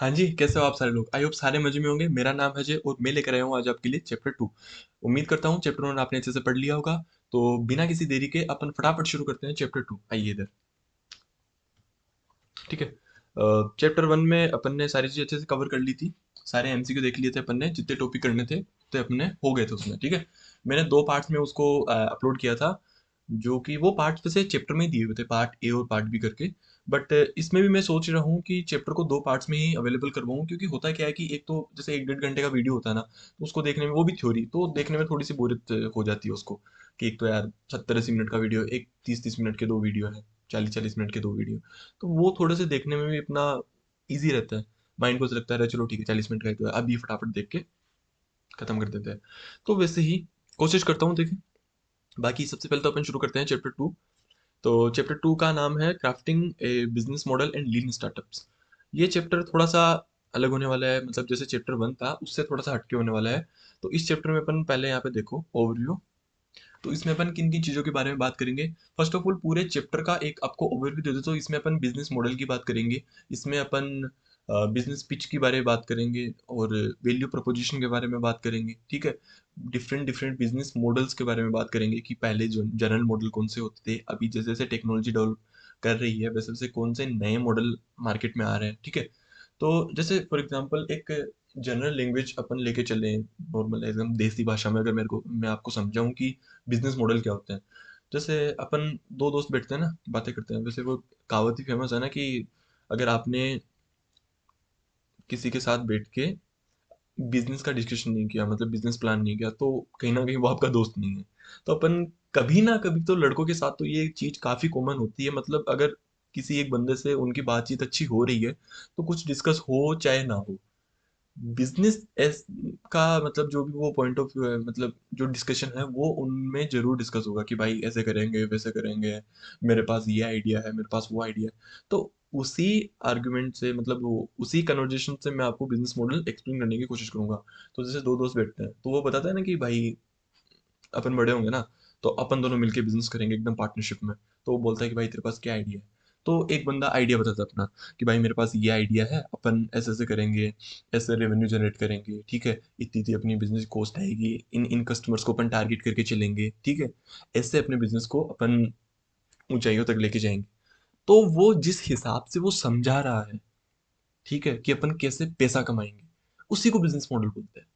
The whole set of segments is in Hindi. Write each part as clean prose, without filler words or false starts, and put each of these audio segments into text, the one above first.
हाँ जी, कैसे हो आप सारे लोग? आई होप सारे मज़े में होंगे। मेरा नाम है अजय और मैं लेकर आया हूँ आज आपके लिए चैप्टर 2। उम्मीद करता हूँ चैप्टर 1 आपने अच्छे से पढ़ लिया होगा। तो बिना किसी देरी के अपन फटाफट शुरू करते हैं चैप्टर 2। आइए इधर, ठीक है। चैप्टर 1 में अपन ने सारी चीज़ अच्छे से कवर कर ली थी। सारे एमसीक्यू देख लिए थे अपन ने, जितने टॉपिक करने थे तो अपने हो गए थे उसमें, ठीक है। मैंने 2 पार्ट्स में उसको अपलोड किया था, जो कि वो पार्ट्स वैसे चैप्टर में ही दिए हुए थे, पार्ट ए और पार्ट बी करके। बट इसमें भी मैं सोच रहा हूँ कि चैप्टर को 2 पार्ट्स में ही अवेलेबल करवाऊँ, क्योंकि होता क्या है कि एक तो जैसे 1 डेढ़ घंटे का वीडियो होता है ना, तो उसको देखने में, वो भी थ्योरी, तो देखने में थोड़ी सी बोरियत हो जाती है उसको, कि एक तो यार 70-80 मिनट का वीडियो, एक 30-30 मिनट के 2 वीडियो है, 40-40 मिनट के 2 वीडियो, तो वो थोड़े से देखने में भी अपना ईज़ी रहता है। माइंड को ऐसा लगता है अरे चलो ठीक है 40 मिनट का ही तो है, अब ये फटाफट देख के खत्म कर देते हैं। तो वैसे ही कोशिश करता हूँ देखें। बाकी सबसे पहले तो अपन शुरू करते हैं चैप्टर 2। तो चैप्टर 2 का नाम है crafting A business model and lean startups. ये चैप्टर थोड़ा सा अलग होने वाला है, मतलब जैसे चैप्टर 1 था उससे थोड़ा सा हटके होने वाला है। तो इस चैप्टर में अपन पहले यहाँ पे देखो ओवरव्यू। तो इसमें अपन किन किन चीज़ों के बारे में बात करेंगे। फर्स्ट ऑफ ऑल पूरे चैप्टर का एक आपको ओवरव्यू दे दो, तो इसमें अपन बिजनेस मॉडल की बात करेंगे। इसमें अपन बिजनेस पिच के बारे में बात करेंगे और वैल्यू प्रोपोजिशन के बारे में बात करेंगे, ठीक है। डिफरेंट डिफरेंट बिजनेस मॉडल्स के बारे में बात करेंगे कि पहले जो जनरल मॉडल कौन से होते थे, अभी जैसे जैसे टेक्नोलॉजी डेवलप कर रही है वैसे वैसे कौन से नए मॉडल मार्केट में आ रहे हैं, ठीक है। तो जैसे फॉर एग्जांपल एक जनरल लैंग्वेज अपन लेके चले, नॉर्मल एकदम देसी भाषा में, अगर मेरे को मैं आपको समझाऊं कि बिजनेस मॉडल क्या होता है। जैसे अपन दो दोस्त बैठते हैं ना, बातें करते हैं, वैसे वो कहावत ही फेमस है ना कि अगर आपने किसी के साथ बैठ के बिजनेस का डिस्कशन नहीं किया, मतलब बिजनेस प्लान नहीं किया, तो कहीं ना कहीं वो आपका दोस्त नहीं है। तो अपन कभी ना कभी तो लड़कों के साथ तो ये चीज काफी कॉमन होती है, मतलब अगर किसी एक बंदे से उनकी बातचीत अच्छी हो रही है तो कुछ डिस्कस हो चाहे ना हो, बिजनेस एस का मतलब जो भी वो पॉइंट ऑफ व्यू है, मतलब जो डिस्कशन है वो उनमें जरूर डिस्कस होगा कि भाई ऐसे करेंगे वैसे करेंगे, मेरे पास ये आइडिया है, मेरे पास वो आइडिया है। तो उसी आर्गुमेंट से, मतलब वो उसी कन्वर्जेशन से मैं आपको बिजनेस मॉडल एक्सप्लेन करने की कोशिश करूंगा। तो जैसे दो दोस्त बैठते हैं तो वो बताता है ना कि भाई अपन बड़े होंगे ना, तो अपन दोनों मिलके बिजनेस करेंगे एकदम पार्टनरशिप में। तो वो बोलता है कि भाई तेरे पास क्या आइडिया है। तो एक बंदा आइडिया बताता है अपना कि भाई मेरे पास ये आइडिया है, अपन ऐसे ऐसे करेंगे, ऐसे रेवेन्यू जनरेट करेंगे, ठीक है, इतनी इतनी अपनी बिजनेस कॉस्ट आएगी, इन इन कस्टमर्स को अपन टारगेट करके चलेंगे, ठीक है, ऐसे अपने बिजनेस को अपन ऊंचाइयों तक लेके जाएंगे। तो वो जिस हिसाब से वो समझा रहा है, ठीक है, कि अपन कैसे पैसा कमाएंगे, उसी को बिजनेस मॉडल बोलते हैं।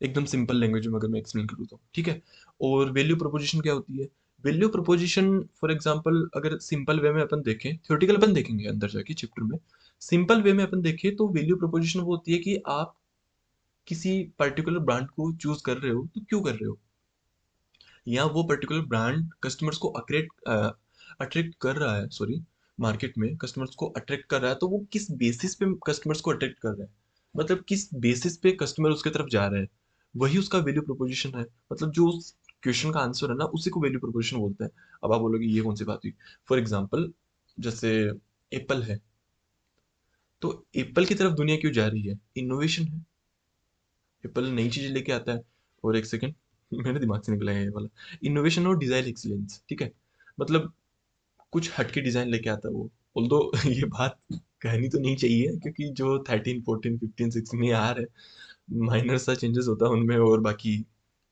एकदम सिंपल लैंग्वेज में अगर मैं एक्सप्लेन करूँ तो, ठीक है। और वैल्यू प्रोपोजिशन क्या होती है? वैल्यू प्रोपोजिशन फॉर एग्जांपल अगर सिंपल वे में अपन देखें, थ्योरेटिकल अपन देखेंगे अंदर जाके चैप्टर में, सिंपल वे में अपन देखें तो वैल्यू प्रोपोजिशन वो होती है कि आप किसी पर्टिकुलर ब्रांड को चूज कर रहे हो तो क्यों कर रहे हो, या वो पर्टिकुलर ब्रांड कस्टमर्स को अट्रैक्ट कर रहा है, सॉरी, मार्केट में कस्टमर्स को अट्रैक्ट कर रहा है, तो वो किस बेसिस पे कस्टमर्स को अट्रैक्ट कर रहा है, मतलब किस बेसिस पे कस्टमर उसके तरफ जा रहे हैं, वही उसका वैल्यू प्रोपोजिशन है। मतलब जो उस क्वेश्चन का आंसर है ना, उसी को वैल्यू प्रोपोजिशन बोलते हैं। अब आप बोलोगे ये कौन सी बात हुई। फॉर एग्जाम्पल जैसे एप्पल है, तो एप्पल की तरफ दुनिया क्यों जा रही है? इनोवेशन है। एप्पल नई चीजें लेके आता है। और एक सेकंड, मेरे दिमाग से निकला है ये वाला, इनोवेशन और डिजाइन एक्सीलेंस, ठीक है। मतलब कुछ हटके डिजाइन लेके आता है वो। ऑल्दो ये बात कहनी तो नहीं चाहिए, क्योंकि जो 13 14 15 16 में आ रहे हैं, माइनर सा चेंजेस होता है उनमें, और बाकी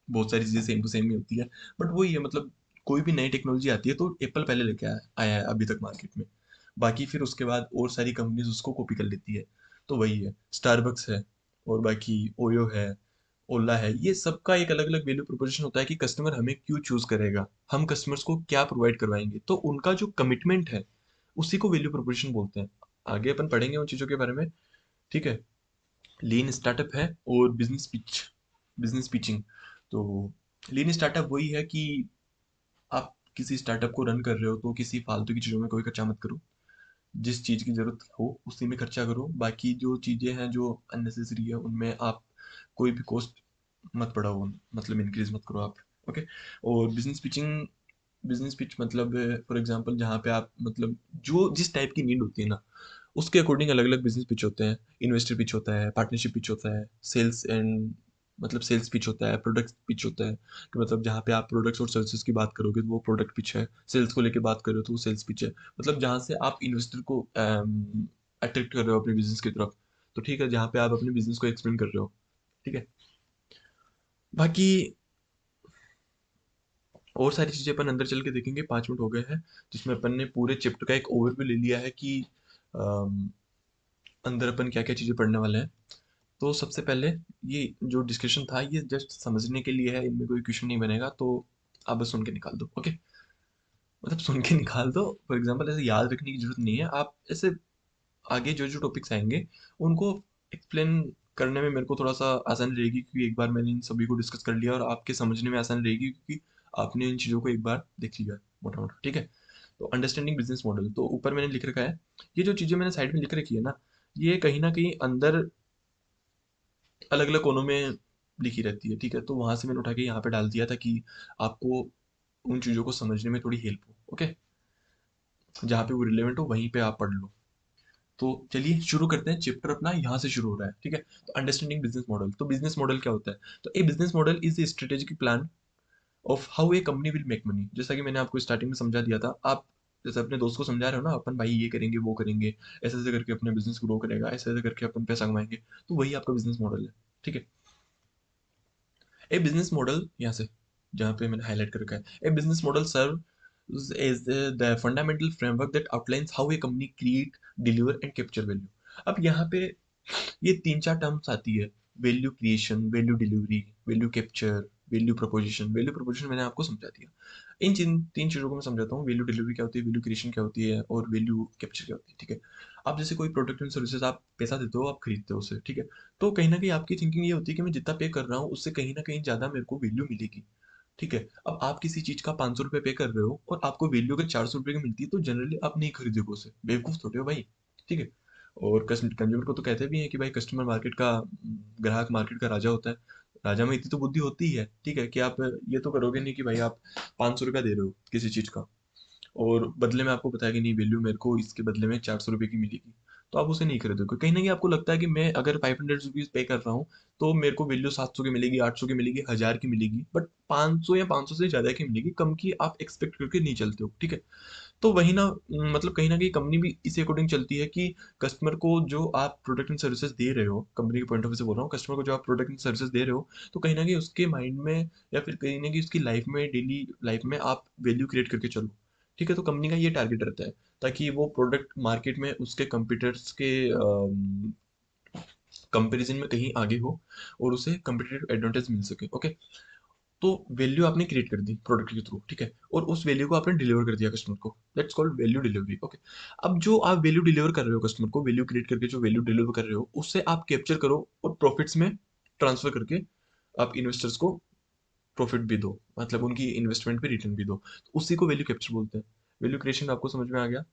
बहुत सारी चीजें सेम टू सेम ही होती है। बट वही है, मतलब कोई भी नई टेक्नोलॉजी आती है तो एप्पल पहले लेके आया है अभी तक मार्केट में। बाकी फिर उसके बाद और सारी कंपनीज उसको कॉपी कर लेती है। तो वही है, स्टारबक्स है, और बाकी ओयो है, ओला है, ये सबका एक अलग अलग वैल्यू प्रोपोजिशन होता है कि कस्टमर हमें क्यों चूज करेगा, हम कस्टमर्स को क्या प्रोवाइड करवाएंगे, तो उनका जो कमिटमेंट है उसी को वैल्यू प्रोपोजिशन बोलते हैं। आगे अपन पढ़ेंगे उन चीजों के बारे में, ठीक है। लीन स्टार्टअप है और बिजनेस पिच, बिजनेस पिचिंग। तो लीन स्टार्टअप वही है कि आप किसी स्टार्टअप को रन कर रहे हो तो किसी फालतू की चीज़ों में कोई खर्चा मत करो। जिस चीज़ की ज़रूरत हो उसी में खर्चा करो, बाकी जो चीज़ें हैं जो अननेसेसरी है उनमें आप कोई भी कॉस्ट मत बढ़ाओ, मतलब इंक्रीज मत करो आप। ओके। और बिजनेस पिचिंग, बिजनेस पिच मतलब फॉर एग्जांपल जहाँ पे आप, मतलब जो जिस टाइप की नीड होती है ना, उसके अकॉर्डिंग अलग अलग बिजनेस पिच होते हैं। इन्वेस्टर पिच होता है, पार्टनरशिप पिच होता है, सेल्स एंड मतलब सेल्स पिच होता है, प्रोडक्ट पिच होता है, कि मतलब जहाँ पे आप प्रोडक्ट्स और सर्विसेज की बात करोगे तो वो प्रोडक्ट पिच है, सेल्स को लेके बात करो तो वो सेल्स पिच है, मतलब जहाँ से आप इन्वेस्टर को अट्रैक्ट कर रहे हो अपने बिजनेस की तरफ, तो ठीक है, जहाँ पे आप अपने बिजनेस को एक्सप्लेन कर रहे हो, ठीक है। बाकी और सारी चीज़ें अपन अंदर चल के देखेंगे, 5 मिनट हो गए हैं, जिसमें अपन ने पूरे चैप्टर का एक ओवरव्यू ले लिया है कि अम, अंदर अपन क्या क्या चीज़ें पढ़ने वाले हैं। तो सबसे पहले ये जो डिस्कशन था ये जस्ट समझने के लिए है, इनमें कोई क्वेश्चन नहीं बनेगा, तो आप बस सुन के निकाल दो, ओके। मतलब सुन के निकाल दो, फॉर एग्जांपल ऐसे याद रखने की जरूरत नहीं है, आप ऐसे आगे जो जो टॉपिक्स आएंगे उनको एक्सप्लेन करने में मेरे को थोड़ा सा आसानी रहेगी, क्योंकि एक बार मैंने इन सभी को डिस्कस कर लिया, और आपके समझने में आसानी रहेगी क्योंकि आपने इन चीज़ों को एक बार देख लिया है मोटा मोटा, ठीक है। तो अंडरस्टैंडिंग बिजनेस मॉडल, तो ऊपर मैंने लिख रखा है, ये जो चीज़ें मैंने साइड में लिख रखी है ना कहीं अंदर अलग अलग कोनों में लिखी रहती है, ठीक है। तो वहां से मैंने उठा के यहाँ पे डाल दिया था कि आपको उन चीज़ों को समझने में थोड़ी हेल्प हो, ओके। जहाँ पे वो रिलेवेंट हो वहीं पे आप पढ़ लो। तो चलिए शुरू करते हैं, चैप्टर अपना यहाँ से शुरू हो रहा है, ठीक है। तो अंडरस्टैंडिंग बिजनेस मॉडल, तो बिजनेस मॉडल क्या होता है? तो a business model is a strategic plan of how a company will make money. जैसा कि मैंने आपको स्टार्टिंग में समझा दिया था, आप जैसे अपने दोस्त को समझा रहे हो ना, अपन भाई ये करेंगे वो करेंगे, ऐसे ऐसे करके अपने बिजनेस ग्रो करेगा, ऐसे ऐसे करके अपन पैसा कमाएंगे, तो वही आपका बिजनेस मॉडल है, ठीक है। ए बिजनेस मॉडल यहाँ से जहाँ पे मैंने हाईलाइट कर रखा है, a business model serve is the fundamental framework that outlines how a company create, deliver and capture value। अब यहाँ पे ये 3 4 टर्म्स आती है, value creation, value delivery, value capture, value proposition. Value proposition मैंने आपको समझा दिया, इन 3 चीज़ों को मैं समझाता हूँ। वैल्यू डिलीवरी क्या होती है, वैल्यू क्रिएशन क्या होती है, और वैल्यू कैप्चर क्या होती है, ठीक है। आप जैसे कोई प्रोडक्ट एंड सर्विसेज आप पैसा देते हो, आप खरीदते हो उसे, ठीक है। तो कहीं ना कहीं आपकी थिंकिंग ये होती है कि मैं जितना पे कर रहा हूँ उससे कहीं ना कहीं ज़्यादा मेरे को वैल्यू मिलेगी, ठीक है। अब आप किसी चीज़ का 500 रुपये पे कर रहे हो और आपको वैल्यू अगर 400 रुपये की मिलती है, तो जनरली आप नहीं खरीदोगे उसे, बेवकूफ़ थोड़े हो भाई, ठीक है। और कंज्यूमर को तो कहते भी हैं कि भाई कस्टमर मार्केट का, ग्राहक मार्केट का राजा होता है। राजा में इतनी तो बुद्धि होती ही है, ठीक है, कि आप ये तो करोगे नहीं कि भाई आप 500 रुपया दे रहे हो किसी चीज़ का, और बदले में आपको पता है कि नहीं, वैल्यू मेरे को इसके बदले में 400 रुपये की मिलेगी, तो आप उसे नहीं खरीदोगे। कहीं ना कहीं आपको लगता है कि मैं अगर 500 रुपीज़ पे कर रहा हूँ, तो मेरे को वैल्यू 700 की मिलेगी, 800 की मिलेगी, 1000 की मिलेगी, बट 500 या 500 से ज़्यादा की मिलेगी, कम की आप एक्सपेक्ट करके नहीं चलते हो, ठीक है। तो वही ना, मतलब कहीं ना कहीं कंपनी भी इसी अकॉर्डिंग चलती है कि कस्टमर को जो आप प्रोडक्ट एंड सर्विसेज दे रहे हो, कंपनी के पॉइंट ऑफ व्यू से बोल रहा हूँ, कस्टमर को जो आप प्रोडक्ट एंड सर्विसेज दे रहे हो, तो कहीं ना कहीं उसके माइंड में या फिर कहीं ना कहीं उसकी लाइफ में, डेली लाइफ में आप वैल्यू क्रिएट करके चलो, ठीक है। तो कंपनी का ये टारगेट रहता है, ताकि वो प्रोडक्ट मार्केट में उसके कंपीटर्स के कंपैरिजन में कहीं आगे हो, और उसे कंपीटेटिव एडवांटेज मिल सके, ओके। तो वैल्यू आपने क्रिएट कर दी प्रोडक्ट के थ्रू, ठीक है, और उस वैल्यू को आपने डिलीवर कर दिया कस्टमर को, that's called value delivery, okay. अब जो आप वैल्यू डिलीवर कर रहे हो कस्टमर को, वैल्यू क्रिएट करके जो वैल्यू डिलीवर कर रहे हो, उससे आप कैप्चर करो और प्रॉफिट्स में ट्रांसफर करके आप इन्वेस्टर्स को प्रॉफिट भी दो, मतलब उनकी इन्वेस्टमेंट पे रिटर्न भी दो, तो उसी को वैल्यू कैप्चर बोलते हैं। वैल्यू क्रिएशन आपको समझ में आ गया,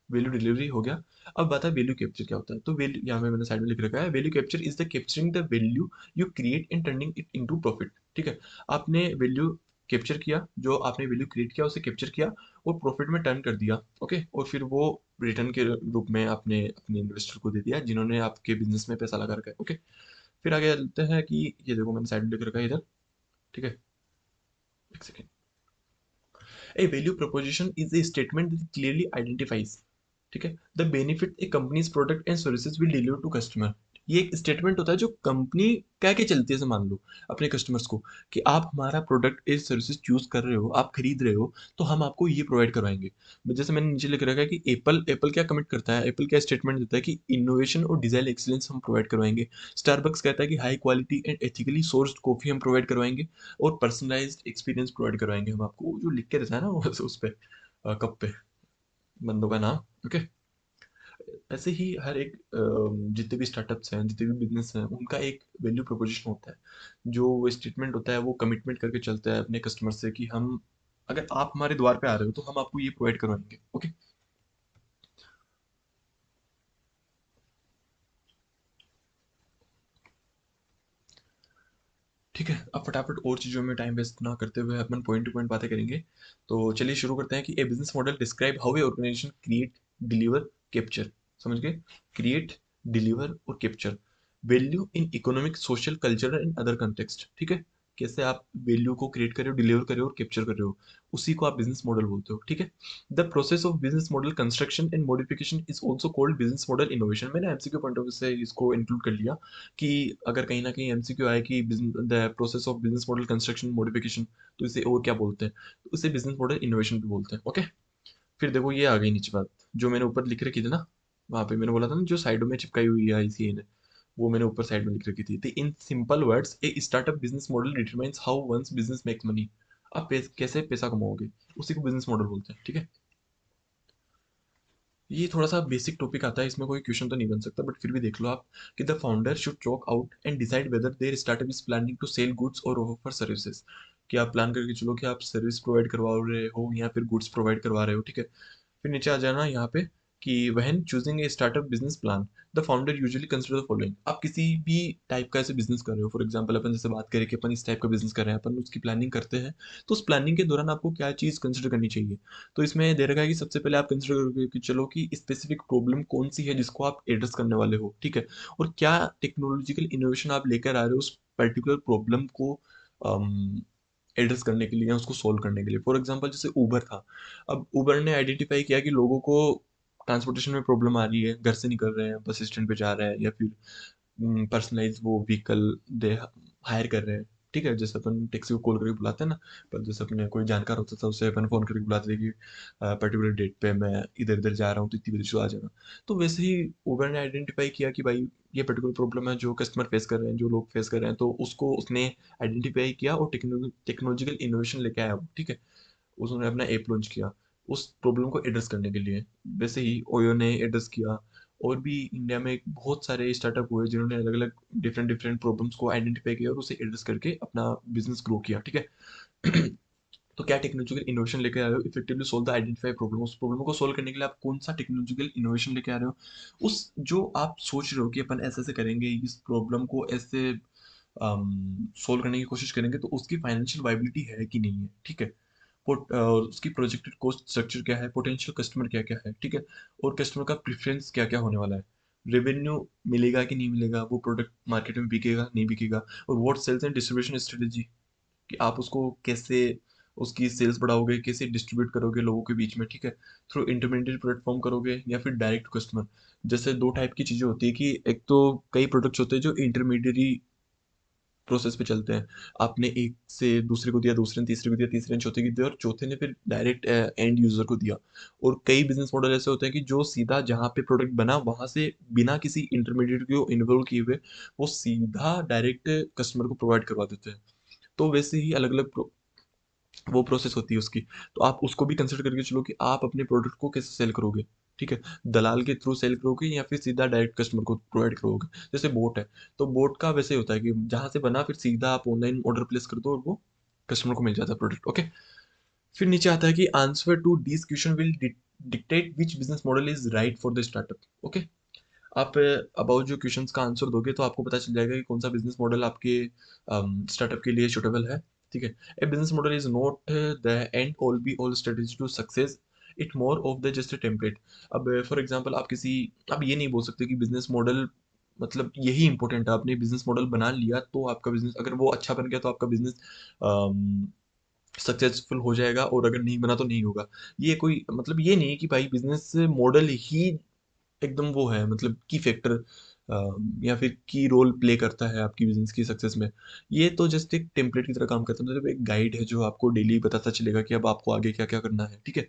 वैल्यू डिलीवरी हो गया। अब बात है वैल्यू कैप्चर क्या होता है, तो वैल्यू यहाँ पे मैंने साइड में लिख रखा है, value capture is the capturing the value you create and turning it into profit, ठीक है। आपने वैल्यू कैप्चर किया, जो आपने वैल्यू क्रिएट किया उसे कैप्चर किया और प्रॉफिट में टर्न कर दिया, ओके, और फिर वो रिटर्न के रूप में आपने अपने इन्वेस्टर को दे दिया, जिन्होंने आपके बिजनेस में पैसा लगा रखा है, ओके। फिर आगे चलते हैं कि ये देखो मैंने साइड में लिख रखा है इधर, ठीक है, एक second. A value proposition is a statement that clearly identifies, ठीक है, the benefit a company's product and services will deliver to customer. ये एक स्टेटमेंट होता है जो कंपनी कह के चलती है, से मान लो अपने कस्टमर्स को, कि आप हमारा प्रोडक्ट एज सर्विसेज चूज कर रहे हो, आप खरीद रहे हो, तो हम आपको ये प्रोवाइड करवाएंगे। जैसे मैंने नीचे लिख रखा है कि एप्पल एप्पल क्या कमिट करता है, एप्पल क्या स्टेटमेंट देता है कि इनोवेशन और डिजाइन एक्सीलेंस हम प्रोवाइड करवाएंगे। स्टारबक्स कहता है कि high quality and ethically sourced coffee हम प्रोवाइड करवाएंगे, और पर्सनलाइज्ड एक्सपीरियंस प्रोवाइड करवाएंगे हम आपको। वो जो लिख के रहता है ना वो उस पे कप पे बंदों का नाम, ओके। ऐसे ही हर एक जितने भी स्टार्टअप्स हैं, जितने भी बिजनेस हैं, उनका एक वैल्यू प्रोपोजिशन होता है, जो वो स्टेटमेंट होता है, वो कमिटमेंट करके चलता है अपने कस्टमर से कि हम, अगर आप हमारे द्वार पे आ रहे हो तो हम आपको ये प्रोवाइड करवाएंगे, ओके। ठीक है, अब फटाफट और चीज़ों में टाइम वेस्ट ना करते हुए अपन पॉइंट टू पॉइंट बातें करेंगे। तो चलिए शुरू करते हैं कि a business model describe how a organization create, deliver, capture, समझ गए, क्रिएट, डिलीवर और capture value in economic, social, cultural and other context, ठीक है। कैसे आप वैल्यू को क्रिएट कर रहे हो, डिलीवर कर रहे हो और कैप्चर कर रहे हो, उसी को आप बिजनेस मॉडल बोलते हो, ठीक है। The process of business model construction and modification is also called business model innovation. मैंने एमसीक्यू पॉइंट ऑफ व्यू से इसको इंक्लूड कर लिया कि अगर कहीं ना कहीं एमसीक्यू आए कि the process of business model construction modification, तो इसे और क्या बोलते हैं, तो इसे बिजनेस मॉडल इनोवेशन भी बोलते हैं, ओके। फिर देखो ये आ गई नीचे बात, जो मैंने ऊपर लिख रखी थी ना, वहाँ पे मैंने बोला था ना जो साइडों में चिपकाई हुई है आईसीए ने, वो मैंने ऊपर साइड में लिख रखी थी। In simple words a startup business model determines how one's business makes money. आप कैसे पैसा कमाओगे, उसी को बिजनेस मॉडल बोलते हैं, ठीक है। ये थोड़ा सा बेसिक टॉपिक आता है, इसमें कोई क्वेश्चन तो नहीं बन सकता, बट फिर भी देख लो आप कि the founder should chalk out and decide whether their startup is planning to sell goods और ऑफर सर्विसेज। कि आप प्लान करके चलो कि आप सर्विस प्रोवाइड करवा रहे हो या फिर गुड्स प्रोवाइड करवा रहे हो, ठीक है। फिर नीचे आ जाना यहाँ पे कि when choosing a startup business plan the founder usually consider the following. आप किसी भी टाइप का ऐसे बिजनेस कर रहे हो, फॉर एग्जांपल अपन जैसे बात करें कि अपन इस टाइप का बिजनेस कर रहे हैं, अपन उसकी प्लानिंग करते हैं, तो उस प्लानिंग के दौरान आपको क्या चीज़ कंसिडर करनी चाहिए। तो इसमें दे रखा है कि सबसे पहले आप कंसिडर करोगे कि चलो कि स्पेसिफिक प्रॉब्लम कौन सी है जिसको आप एड्रेस करने वाले हो, ठीक है। और क्या टेक्नोलॉजिकल इनोवेशन आप लेकर आ रहे हो उस पर्टिकुलर प्रॉब्लम को एड्रेस करने के लिए या उसको सोल्व करने के लिए। फॉर एग्जांपल जैसे ऊबर था, अब ऊबर ने आइडेंटिफाई किया कि लोगों को ट्रांसपोर्टेशन में प्रॉब्लम आ रही है, घर से निकल रहे हैं, बस स्टैंड पे जा रहे हैं या फिर पर्सनलाइज वो व्हीकल दे हायर कर रहे हैं, ठीक है। जैसे अपन टैक्सी को कॉल करके बुलाते हैं ना, पर जैसे अपने कोई जानकार होता था उसे अपन फ़ोन करके बुलाते थे कि पर्टिकुलर डेट पे मैं इधर इधर जा रहा हूँ तो इतनी बजे से आ जाना। तो वैसे ही उबर ने आइडेंटिफाई किया कि भाई ये पर्टिकुलर प्रॉब्लम है जो कस्टमर फेस कर रहे हैं, जो लोग फेस कर रहे हैं, तो उसको उसने आइडेंटिफाई किया और टेक्नोलॉजिकल इनोवेशन लेके आया वो, ठीक है। उसने अपना ऐप लॉन्च किया उस प्रॉब्लम को एड्रेस करने के लिए। वैसे ही ओयो ने एड्रेस किया, और भी इंडिया में बहुत सारे स्टार्टअप हुए जिन्होंने अलग अलग डिफरेंट डिफरेंट प्रॉब्लम्स को आइडेंटिफाई किया और उसे एड्रेस करके अपना बिजनेस ग्रो किया, ठीक है। तो क्या टेक्नोलॉजिकल इनोवेशन लेके आ रहे हो effectively solve the identify problem, उस प्रॉब्लम को सोल्व करने के लिए आप कौन सा टेक्नोलॉजिकल इनोवेशन लेके आ रहे हो। उस जो आप सोच रहे हो कि अपन ऐसे ऐसे करेंगे, इस प्रॉब्लम को ऐसे सोल्व करने की कोशिश करेंगे, तो उसकी फाइनेंशियल वाइबिलिटी है कि नहीं है, ठीक है। उसकी प्रोजेक्टेड कॉस्ट स्ट्रक्चर क्या है, पोटेंशियल कस्टमर क्या क्या है, ठीक है। और कस्टमर का प्रेफरेंस क्या क्या होने वाला है, रेवेन्यू मिलेगा कि नहीं मिलेगा, वो प्रोडक्ट मार्केट में बिकेगा नहीं बिकेगा। और what sales and distribution strategy, कि आप उसको कैसे उसकी सेल्स बढ़ाओगे, कैसे डिस्ट्रीब्यूट करोगे लोगों के बीच में, ठीक है। थ्रू इंटरमीडिएट प्लेटफॉर्म करोगे या फिर डायरेक्ट टू कस्टमर। जैसे दो टाइप की चीज़ें होती है कि एक तो कई प्रोडक्ट्स होते हैं जो इंटरमीडिएटरी प्रोसेस पे चलते हैं। आपने एक से दूसरे को दिया, दूसरे ने तीसरे को दिया, तीसरे ने चौथे को दिया और चौथे ने फिर डायरेक्ट एंड यूजर को दिया। और कई बिजनेस मॉडल ऐसे होते हैं कि जो सीधा जहाँ पे प्रोडक्ट बना वहां से बिना किसी इंटरमीडिएट को इन्वॉल्व किए हुए वो सीधा डायरेक्ट कस्टमर को प्रोवाइड करवा देते हैं। तो वैसे ही अलग अलग वो प्रोसेस होती है उसकी। तो आप उसको भी कंसिडर करके चलो कि आप अपने प्रोडक्ट को कैसे सेल करोगे, ठीक है। दलाल के थ्रू सेल करोगे या फिर सीधा डायरेक्ट कस्टमर को प्रोवाइड करोगे। जैसे बोट है, तो बोट का वैसे होता है कि जहाँ से बना फिर सीधा आप ऑनलाइन ऑर्डर प्लेस कर दो और वो कस्टमर को मिल जाता है प्रोडक्ट, ओके। फिर नीचे आता है कि answer to this question will dictate which business model is right for the startup, okay. आप अबाउट जो क्वेश्चंस का आंसर दोगे तो आपको पता चल जाएगा कि कौन सा बिजनेस मॉडल आपके स्टार्टअप के लिए सुटेबल है, ठीक है। A business model is not the end all be all strategy to success, it more of the just a template. अब फॉर एग्जांपल आप किसी, आप ये नहीं बोल सकते कि बिजनेस मॉडल मतलब यही इंपॉर्टेंट है। आपने बिजनेस मॉडल बना लिया तो आपका बिजनेस अगर वो अच्छा बन गया तो आपका बिजनेस सक्सेसफुल हो जाएगा, और अगर नहीं बना तो नहीं होगा। ये कोई मतलब ये नहीं है कि भाई बिजनेस मॉडल ही एकदम वो है मतलब की फैक्टर या फिर की रोल प्ले करता है आपकी बिजनेस की सक्सेस में। ये तो जस्ट एक टेम्पलेट की तरह काम करता है, मतलब एक गाइड है जो आपको डेली बताता चलेगा कि अब आपको आगे क्या क्या करना है, ठीक है।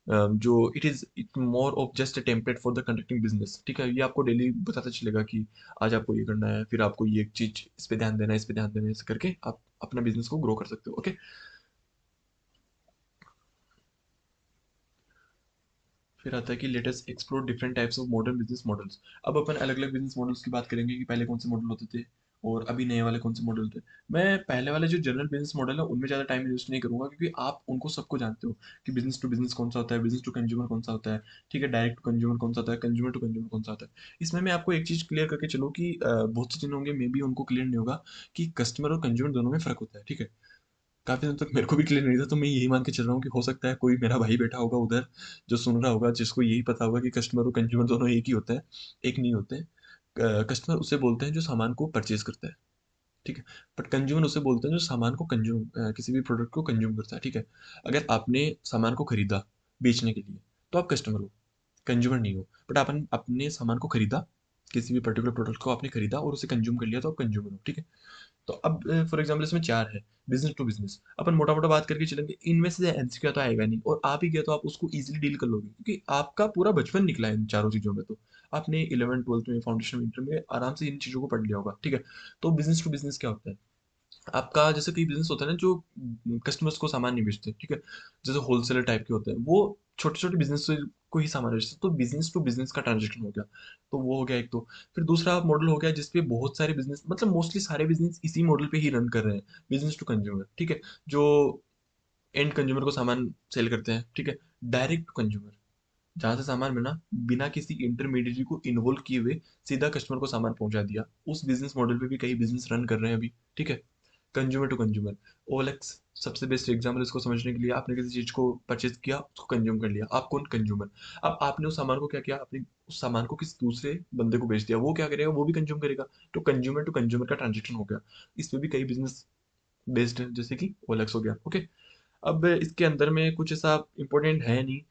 जो it more of just a template for the conducting business, ठीक है। ये आपको डेली बताता चलेगा कि आज आपको ये करना है, फिर आपको ये चीज इस पे ध्यान देना है, इस पे ध्यान देना है, ऐसे करके आप अपना बिजनेस को ग्रो कर सकते हो, ओके। फिर आता है कि let us explore different types of modern business models. अब अपन अलग अलग बिजनेस मॉडल्स की बात करेंगे कि पहले कौन से मॉडल होते थे और अभी नए वाले कौन से मॉडल थे। मैं पहले वाले जो जनरल बिजनेस मॉडल है उनमें ज़्यादा टाइम इन्वेस्ट नहीं करूंगा, क्योंकि आप उनको सबको जानते हो कि बिजनेस टू बिजनेस कौन सा होता है, बिजनेस टू कंज्यूमर कौन सा होता है, ठीक है, डायरेक्ट टू कंज्यूमर कौन सा होता है, कंज्यूमर टू कंज्यूमर कौन सा होता है। इसमें मैं आपको एक चीज़ क्लियर करके चलूँ कि बहुत से जन होंगे मे बी उनको क्लियर नहीं होगा कि कस्टमर और कंज्यूमर दोनों में फ़र्क होता है, ठीक है। काफ़ी दिन तक मेरे को भी क्लियर नहीं था, तो मैं यही मान के चल रहा हूँ कि हो सकता है कोई मेरा भाई बैठा होगा उधर जो सुन रहा होगा जिसको यही पता होगा कि कस्टमर और कंज्यूमर दोनों एक ही होते हैं। एक नहीं होते हैं। कस्टमर उसे बोलते हैं जो सामान को परचेज करता है, ठीक है। बट कंज्यूमर उसे बोलते हैं जो सामान को किसी भी प्रोडक्ट को कंज्यूम करता है, ठीक है। अगर आपने सामान को खरीदा बेचने के लिए, तो आप कस्टमर हो, कंज्यूमर नहीं हो। बट आपने अपने सामान को खरीदा, किसी भी पर्टिकुलर प्रोडक्ट को आपने खरीदा और उसे कंज्यूम कर लिया, तो आप कंज्यूमर हो, ठीक है। तो अब फॉर एग्जाम्पल इसमें चार है, बिजनेस टू बिजनेस अपन मोटा मोटा बात करके चलेंगे, इनमें से एमसीक्यू तो आएगा नहीं, और आप ही गया तो आप उसको इजीली डील कर लोगे, क्योंकि आपका पूरा बचपन निकला है इन चारों चीजों में। तो आपने 11th 12th में, फाउंडेशन इंटर में आराम से इन चीजों को पढ़ लिया होगा, ठीक है। तो बिजनेस टू बिजनेस क्या होता है? आपका जैसे कई बिजनेस होता है ना जो कस्टमर्स को सामान नहीं बेचते, ठीक है, जैसे होलसेलर टाइप के होते हैं, वो छोटे छोटे बिजनेस को ही सामान बेचते हैं, तो बिजनेस टू बिजनेस का ट्रांजेक्शन हो गया। तो वो हो गया एक। तो फिर दूसरा मॉडल हो गया जिसपे बहुत सारे बिजनेस, मतलब मोस्टली सारे बिजनेस इसी मॉडल पे ही रन कर रहे हैं, बिजनेस टू कंज्यूमर, ठीक है, जो एंड कंज्यूमर को सामान सेल करते हैं, ठीक है। डायरेक्ट टू कंज्यूमर, जहां से सामान बना, बिना किसी इंटरमीडिएटरी को इन्वॉल्व किए हुए सीधा कस्टमर को सामान पहुंचा दिया, उस बिजनेस मॉडल पे भी कई बिजनेस रन कर रहे हैं अभी, ठीक है। कंज्यूमर टू कंज्यूमर, ओएलएक्स सबसे बेस्ट एग्जाम्पल इसको समझने के लिए। आपने किसी चीज को परचेज किया, उसको कंज्यूम कर लिया, आप कौन? कंज्यूमर। अब आपने उस सामान को क्या किया, आपने उस सामान को किसी दूसरे बंदे को बेच दिया, वो क्या करेगा? वो भी कंज्यूम करेगा। तो कंज्यूमर टू कंज्यूमर का ट्रांजेक्शन हो गया। इस पे भी कई बिजनेस बेस्ड है, जैसे कि ओएलएक्स हो गया, ओके। अब इसके अंदर में कुछ ऐसा इंपॉर्टेंट है नहीं।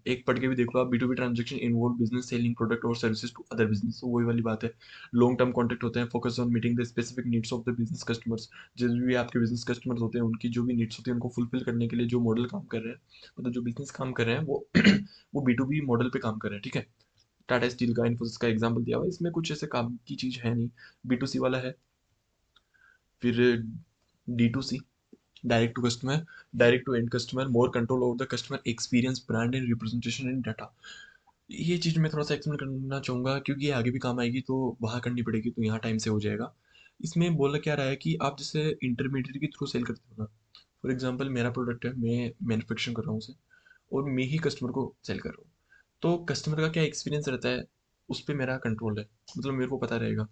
एक पढ़ के भी देख लो आप, B to B transaction involve business selling product और सर्विसेज टू अदर बिजनेस, तो वही वाली बात है। लॉन्ग टर्म कॉन्टेक्ट होते हैं, focus on meeting the specific needs of the business customers. जो भी आपके बिजनेस कस्टमर्स होते हैं, उनकी जो भी नीड्स होती है, उनको फुलफिल करने के लिए जो मॉडल काम कर रहे हैं, मतलब जो बिजनेस काम कर रहे हैं, वो वो बी टू बी मॉडल पे काम कर रहे हैं, ठीक है। टाटा स्टील का, इन्फोसिस का एग्जाम्पल दिया हुआ है, इसमें कुछ ऐसे काम की चीज है नहीं। बी टू सी वाला है। फिर D to C, direct to customer, direct to end customer, more control over the customer experience, brand and representation and data. ये चीज़ मैं थोड़ा सा एक्सप्लेन करना चाहूँगा, क्योंकि ये आगे भी काम आएगी, तो वहाँ करनी पड़ेगी, तो यहाँ टाइम से हो जाएगा। इसमें बोला क्या रहा है कि आप जैसे इंटरमीडिएट के थ्रू सेल करते हो ना, फॉर एग्जांपल मेरा प्रोडक्ट है, मैं मैन्युफैक्चरिंग कर रहा हूँ उसे, और मैं ही कस्टमर को सेल कर रहा हूँ। तो कस्टमर का क्या एक्सपीरियंस रहता है, उस पर मेरा कंट्रोल है, मतलब मेरे को पता रहेगा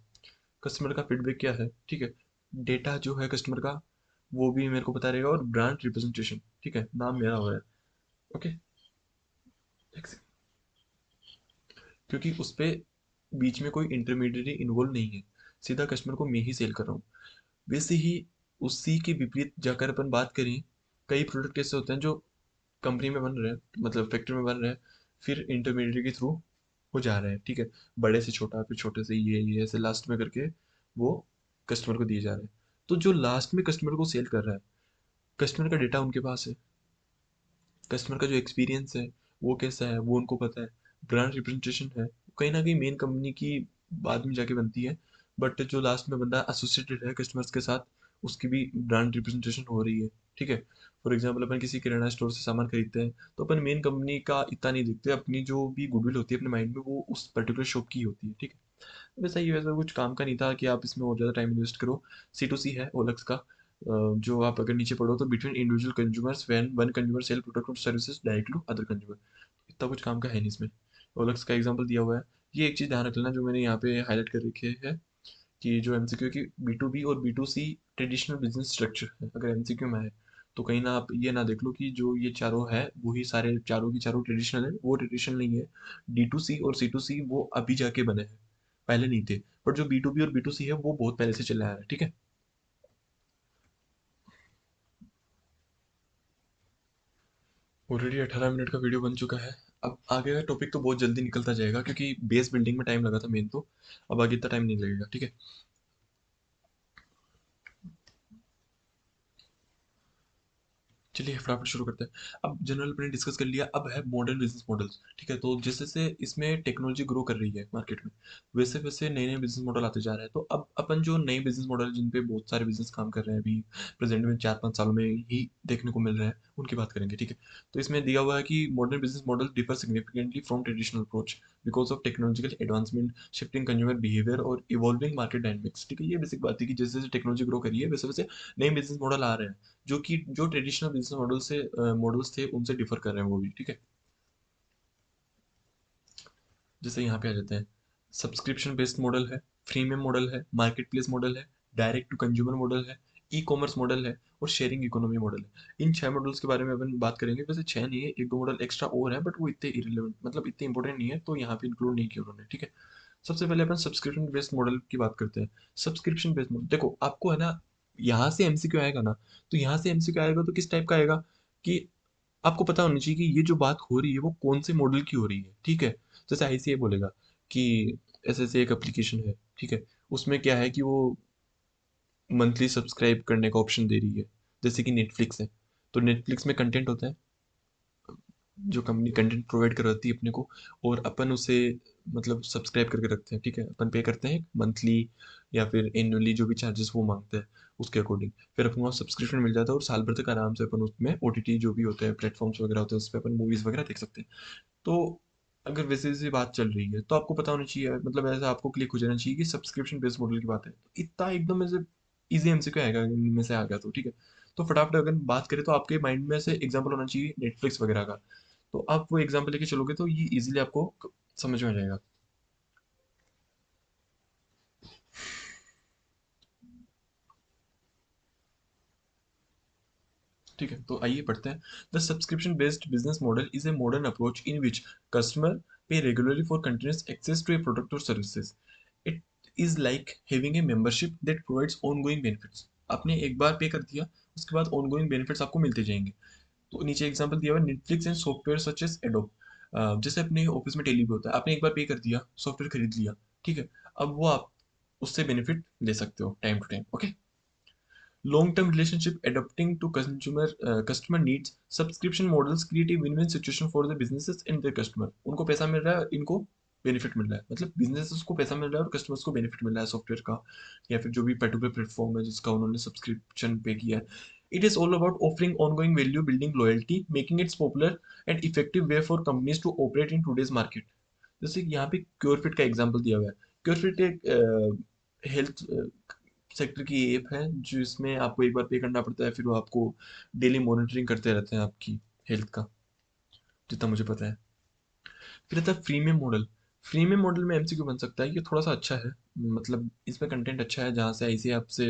कस्टमर का फीडबैक क्या है, ठीक है। डेटा जो है कस्टमर का, वो भी मेरे को पता रहेगा, और ब्रांड रिप्रेजेंटेशन, ठीक है, नाम मेरा हो है, ओके। क्योंकि उस पे बीच में कोई इंटरमीडिएरी इन्वॉल्व नहीं है, सीधा कस्टमर को मैं ही सेल कर रहा हूँ। वैसे ही उसी के विपरीत जाकर अपन बात करें, कई प्रोडक्ट ऐसे होते हैं जो कंपनी में बन रहे हैं, मतलब फैक्ट्री में बन रहे हैं, फिर इंटरमीडिएट के थ्रू वो जा रहे हैं, ठीक है। बड़े से छोटा, फिर छोटे से ये ऐसे लास्ट में करके वो कस्टमर को दिए जा रहे हैं। तो जो लास्ट में कस्टमर को सेल कर रहा है, कस्टमर का डेटा उनके पास है, कस्टमर का जो एक्सपीरियंस है वो कैसा है वो उनको पता है, ब्रांड रिप्रेजेंटेशन है, कहीं ना कहीं मेन कंपनी की बाद में जाके बनती है, बट जो लास्ट में बंदा एसोसिएटेड है कस्टमर्स के साथ, उसकी भी ब्रांड रिप्रेजेंटेशन हो रही है, ठीक है। फॉर एग्जाम्पल अपन किसी किराना स्टोर से सामान खरीदते हैं, तो अपन मेन कंपनी का इतना नहीं देखते, अपनी जो भी गुडविल होती है अपने माइंड में, वो उस पर्टिकुलर शॉप की होती है, ठीक है। वैसा ही, वैसा कुछ काम का नहीं था कि आप इसमें और ज़्यादा टाइम इन्वेस्ट करो। सी टू सी है ओलक्स का, जो आप अगर नीचे पढ़ो तो between individual consumers when one consumer sell product और services direct to other consumer. इतना कुछ काम का है नहीं इसमें। ओलक्स का एग्जांपल दिया हुआ है। ये एक चीज़ ध्यान रख लेना जो मैंने यहाँ पे हाईलाइट कर रखी है, कि जो एमसीक्यू की बी टू बी और B to C traditional business structure है, अगर एमसीक्यू में है, तो कहीं ना आप ये ना देख लो कि जो ये चारों है वही सारे चारों की चारों ट्रेडिशनल है, वो ट्रेडिशनल नहीं है। डी टू सी और सी टू सी वो अभी जाके बने हैं, पहले नहीं थे। बट जो बी टू बी और बी टू सी है वो बहुत पहले से चला आ रहा है, ठीक है। ऑलरेडी 18 मिनट का वीडियो बन चुका है। अब आगे का टॉपिक तो बहुत जल्दी निकलता जाएगा, क्योंकि बेस बिल्डिंग में टाइम लगा था मेन तो, अब आगे इतना टाइम नहीं लगेगा, ठीक है। चलिए फटाफट शुरू करते हैं। अब जनरल अपने डिस्कस कर लिया, अब है मॉडर्न बिजनेस मॉडल्स, ठीक है। तो जैसे जैसे इसमें टेक्नोलॉजी ग्रो कर रही है मार्केट में, वैसे वैसे नए नए बिजनेस मॉडल आते जा रहे हैं। तो अब अपन जो नए बिजनेस मॉडल जिन पे बहुत सारे बिजनेस काम कर रहे हैं अभी प्रेजेंट में 4 5 सालों में ही देखने को मिल रहे हैं, उनकी बात करेंगे, ठीक है। तो इसमें दिया हुआ है कि modern business model differ significantly from traditional approach because of technological advancement, shifting consumer behaviour और इवॉल्विंग मार्केट डायनेमिक्स, ठीक है। ये बेसिक बात है कि जैसे जैसे टेक्नोलॉजी ग्रो करी है, वैसे वैसे नए बिजनेस मॉडल आ रहे हैं, जो कि जो ट्रेडिशनल बिजनेस मॉडल्स थे उनसे डिफर कर रहे हैं वो भी, ठीक है। जैसे यहाँ पे आ जाते हैं, सब्सक्रिप्शन बेस्ड मॉडल है, फ्रीमियम मॉडल है, मार्केट प्लेस मॉडल है, डायरेक्ट टू कंज्यूमर मॉडल है, ई कॉमर्स मॉडल है, और शेयरिंग इकोनॉमी मॉडल है। इन 6 मॉडल्स के बारे में अपन बात करेंगे। वैसे 6 नहीं है, एक दो मॉडल एक्स्ट्रा और है, बट वो इतने इरेलेवेंट, मतलब इतने इंपॉर्टेंट नहीं है, तो यहाँ पे इंक्लूड नहीं किया उन्होंने, ठीक है। सबसे पहले अपन सब्सक्रिप्शन बेस्ड मॉडल की बात करते हैं। सब्सक्रिप्शन बेस्ड मॉडल देखो, आपको है ना, यहाँ से एमसीक्यू आएगा ना, तो यहाँ से एमसीक्यू आएगा तो किस टाइप का आएगा कि आपको पता होना चाहिए कि ये जो बात हो रही है वो कौन से मॉडल की हो रही है, ठीक है। जैसे आईसीआई बोलेगा कि ऐसे ऐसे एक एप्लीकेशन है, ठीक है, उसमें क्या है कि वो मंथली सब्सक्राइब करने का ऑप्शन दे रही है, जैसे कि नेटफ्लिक्स है। तो नेटफ्लिक्स में कंटेंट होता है, जो कंपनी कंटेंट प्रोवाइड करवाती है अपने को, और अपन उसे मतलब सब्सक्राइब करके रखते हैं, ठीक है। अपन पे करते हैं मंथली या फिर एनुअली, जो भी चार्जेस वो मांगते हैं उसके अकॉर्डिंग। फिर अपन को सब्सक्रिप्शन मिल जाता है और साल भर तक आराम से अपन उसमें ओटीटी जो भी होते हैं प्लेटफॉर्म्स वगैरह होते हैं उस पर अपन मूवीज़ वगैरह देख सकते हैं। तो अगर वैसे वैसे बात चल रही है तो आपको पता होना चाहिए, मतलब ऐसा आपको क्लिक हो जाना चाहिए कि सब्सक्रिप्शन बेस्ड मॉडल की बात है। तो इतना एकदम ऐसे इजी एमसीक्यू आएगा इनमें से आ गया तो, ठीक है। तो फटाफट अगर बात करें तो आपके माइंड में से एग्जांपल होना चाहिए नेटफ्लिक्स वगैरह का। तो आप वो एग्जांपल लेके चलोगे तो ये इजीली आपको समझ में आ जाएगा। ठीक है, तो आइए पढ़ते हैं। The subscription based business model is a modern approach in which customer pay regularly for continuous access to a product और services. It is like having a membership that provides ongoing benefits. आपने एक बार पे कर दिया, उसके बाद ऑनगोइंग बेनिफिट्स आपको मिलते जाएंगे। तो नीचे एग्जांपल दिया हुआ है, Netflix and software such as Adobe. जैसे अपने ऑफिस में टेली पे होता है, आपने एक बार पे कर दिया, सॉफ्टवेयर खरीद लिया, ठीक है। अब वो आप उससे बेनिफिट ले सकते हो time to time, okay. Long term relationship adapting to customer needs, subscription models create a win win situation for the businesses and their customer. उनको पैसा मिल रहा है, इनको बेनिफिट मिल रहा है, मतलब बिजनेसेस को पैसा मिल रहा है और कस्टमर्स को बेनिफिट मिल रहा है सॉफ्टवेयर का या फिर जो भी पर्टिकुलर प्लेटफॉर्म है जिसका उन्होंने सब्सक्रिप्शन पे किया है। It is all about offering ongoing value, building loyalty, making its popular and effective way for companies to operate in today's market. जैसे कि यहाँ पे क्योरफिट का एग्जांपल दिया हुआ है। क्योरफिट एक हेल्थ सेक्टर की ऐप है जिसमें आपको एक बार पे करना पड़ता है, फिर वो आपको डेली मॉनिटरिंग करते रहते हैं आपकी हेल्थ का, जितना मुझे पता है। फिर रहता है फ्रीमियम मॉडल। फ्रीमियम मॉडल में एमसीक्यू बन सकता है, ये थोड़ा सा अच्छा है, मतलब इसमें कंटेंट अच्छा है जहाँ से ऐसे आपसे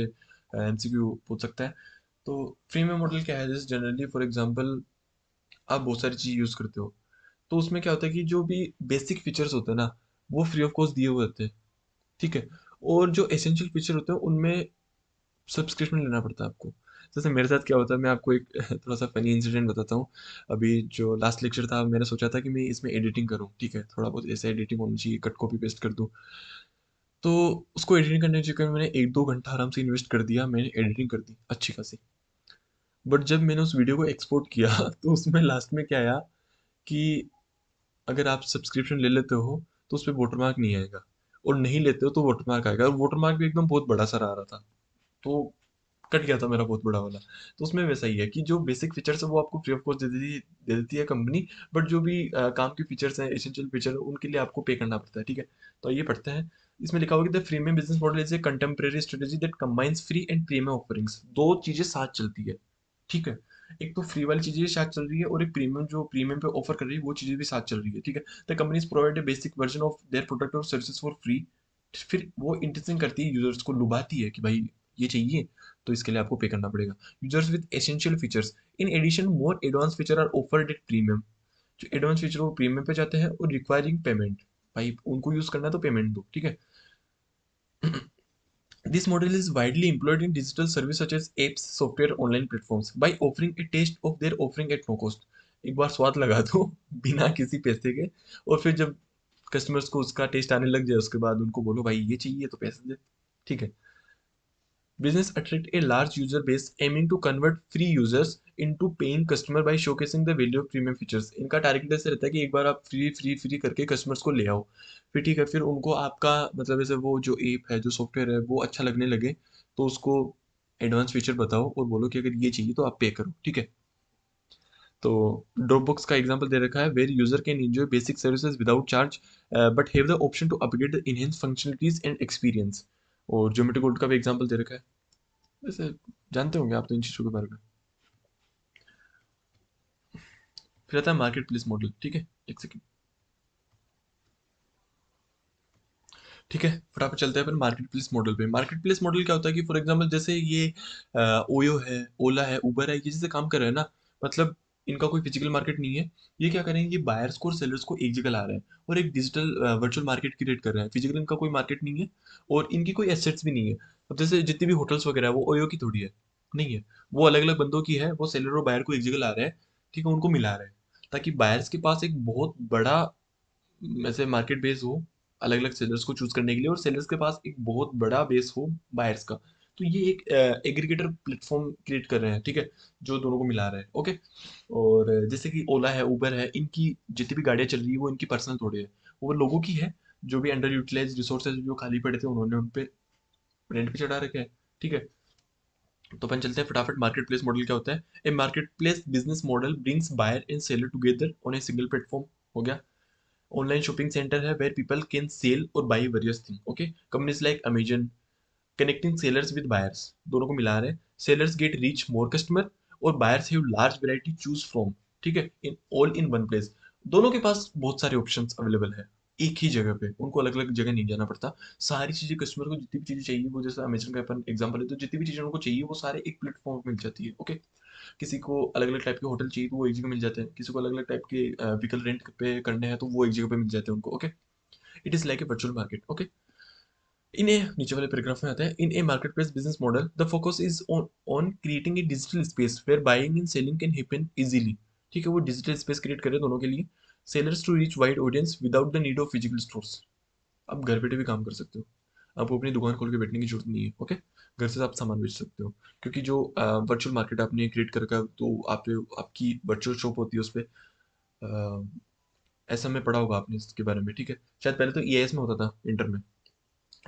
एमसीक्यू पूछ सकता है। तो फ्रीमियम मॉडल क्या है, जैसे जनरली फॉर एग्जांपल आप बहुत सारी चीज़ यूज़ करते हो, तो उसमें क्या होता है कि जो भी बेसिक फीचर्स होते हैं ना, वो फ्री ऑफ कॉस्ट दिए हुए होते हैं, ठीक है। और जो एसेंशियल फीचर होते हैं उनमें सब्सक्रिप्शन लेना पड़ता है आपको। जैसे मेरे साथ क्या होता है, मैं आपको एक थोड़ा सा फनी इंसिडेंट बताता हूँ। अभी जो लास्ट लेक्चर था, मैंने सोचा था कि मैं इसमें एडिटिंग करूँ, ठीक है, थोड़ा बहुत ऐसे एडिटिंग होनी चाहिए, कट कॉपी पेस्ट कर दूँ। तो उसको एडिटिंग करने के चक्कर में मैंने 1-2 घंटा आराम से इन्वेस्ट कर दिया, मैंने एडिटिंग कर दी अच्छी खासी। बट जब मैंने उस वीडियो को एक्सपोर्ट किया तो उसमें लास्ट में क्या आया कि अगर आप सब्सक्रिप्शन ले लेते हो तो उस पे वाटरमार्क नहीं आएगा, और नहीं लेते हो तो वाटरमार्क आएगा, और वाटरमार्क भी एकदम बहुत बड़ा सा आ रहा था। तो कट गया था मेरा बहुत बड़ा वाला। तो उसमें वैसा ही है कि जो बेसिक फीचर्स है वो आपको फ्री ऑफ कॉस्ट दे देती है कंपनी। बट जो भी काम के फीचर्स हैं, एसेंशियल फीचर है, उनके लिए आपको पे करना पड़ता है, ठीक है। तो ये पढ़ते हैं। इसमें लिखा हुआ कि the freemium business model is A contemporary strategy that combines free and premium offerings. दो चीजें साथ चलती है, ठीक है। एक तो फ्री वाली चीजें साथ चल रही है, और एक प्रीमियम जो प्रीमियम पे ऑफर कर रही है वो चीजें भी साथ चल रही है, ठीक है। The companies provide a basic version of their product और सर्विसेज फॉर फ्री। फिर वो इंटरेस्टिंग करती है, यूजर्स को लुभाती है कि भाई ये चाहिए तो इसके लिए आपको पे करना पड़ेगा। Users with essential features, in addition more advance feature are offered at premium. जो एडवांस फीचर वो प्रीमियम पे जाते हैं और रिक्वायरिंग पेमेंट, भाई उनको यूज करना है तो पेमेंट दो, ठीक है। This model is widely employed in digital service such as apps, software, online platforms by offering a taste of their offering at no cost। एक बार स्वाद लगा दो बिना किसी पैसे के, और फिर जब कस्टमर्स को उसका टेस्ट आने लग जाए उसके बाद उनको बोलो भाई ये चाहिए तो पैसे दे, ठीक है। Business attract a large user base aiming to convert free users into paying customer by showcasing the value of premium features। इनका टारगेट ऐसे रहता है कि एक बार आप फ्री फ्री फ्री करके कस्टमर्स को ले आओ, फिर ठीक है, फिर उनको आपका मतलब ऐसे वो जो ऐप है जो सॉफ्टवेयर है वो अच्छा लगने लगे, तो उसको एडवांस फीचर बताओ और बोलो कि अगर ये चाहिए तो आप पे करो, ठीक है। तो ड्रॉपबॉक्स का एग्जांपल दे रखा है, where user can enjoy basic services without charge but have the option to upgrade the enhance functionalities and experience. और ज्योमेट्री कोड का भी एग्जांपल दे रखा है। वैसे जानते होंगे आप तो इन चीज़ों के बारे में। फिर आता है मार्केट प्लेस मॉडल, ठीक है। एक सेकंड, ठीक है, फटाफट चलते हैं अपन मार्केट प्लेस मॉडल पे। मार्केट प्लेस मॉडल क्या होता है कि फॉर एग्जांपल जैसे ये ओयो है, ओला है, उबर है, ये जैसे काम कर रहे हैं ना, मतलब इनका कोई फिजिकल मार्केट नहीं है। ये क्या करेंगे, ये बायर्स को और सेलर्स को एक जगह ला रहे हैं और एक डिजिटल वर्चुअल मार्केट क्रिएट कर रहे हैं। फिजिकल इनका कोई मार्केट नहीं है और इनकी कोई एसेट्स भी नहीं है। अब जैसे जितनी भी होटल्स वगैरह है वो ओयो की थोड़ी है, नहीं है। वो अलग अलग बंदों की है, वो सेलर और बायर को एक जगह ला रहे हैं, ठीक है, उनको मिला रहे हैं, ताकि बायर्स के पास एक बहुत बड़ा ऐसे मार्केट बेस हो अलग अलग सेलर्स को चूज करने के लिए, और सेलर्स के पास एक बहुत बड़ा बेस हो बायर्स का। तो ये एक एग्रीगेटर प्लेटफॉर्म क्रिएट कर रहे हैं, ठीक है, जो दोनों को मिला रहा है। ओके। और जैसे कि ओला है, उबर है, इनकी जितनी भी गाड़ियां चल रही है वो इनकी पर्सनल थोड़ी है, वो लोगों की है। जो भी अंडर यूटिलाइज रिसोर्सेज जो खाली पड़े थे उन्होंने उन पे रेंट पे चढ़ा रखे हैं, ठीक है। तो अपन चलते हैं फटाफट। मार्केट प्लेस मॉडल क्या होता है? A market place business model brings buyer and seller together on a single platform. हो गया। ऑनलाइन शॉपिंग सेंटर है वेयर पीपल कैन सेल और buy various thing. Okay. Companies like Amazon connecting sellers with buyers, दोनों को मिला रहे हैं। Sellers get reach more customer और buyers have large variety choose from, ठीक है, in all in one place. दोनों के पास बहुत सारे ऑप्शंस अवेलेबल है एक ही जगह पे, उनको अलग अलग जगह नहीं जाना पड़ता। सारी चीजें कस्टमर को जितनी भी चीजें चाहिए, वो जैसे अमेजन का अपन एग्जांपल है, तो जितनी भी चीजें उनको चाहिए वो सारे एक प्लेटफॉर्म पे मिल जाती है। ओके। किसी को अलग अलग टाइप के होटल चाहिए तो वो एक जगह मिल जाते हैं, किसी को अलग अलग टाइप के व्हीकल रेंट पे करने हैं तो वो एक जगह पे मिल जाते हैं उनको। Okay. It is like a virtual market. Okay. In a नीचे वाले पैराग्राफ में आता है, in a market place business model the focus is on creating a digital space where buying and selling can happen easily. ठीक है, वो डिजिटल स्पेस क्रिएट करे दोनों के लिए। Sellers to reach wide audience without the need of physical stores. आप घर बैठे भी काम कर सकते हो, आपको अपनी दुकान खोल के बैठने की जरूरत नहीं है। ओके। घर से आप सामान बेच सकते हो, क्योंकि जो वर्चुअल मार्केट आपने क्रिएट कर रखा है, तो आप आपकी वर्चुअल शॉप होती है उस पर। ऐसा में पढ़ा होगा आपने इसके बारे में, ठीक है। शायद पहले तो ईएएस में होता था इंटर में,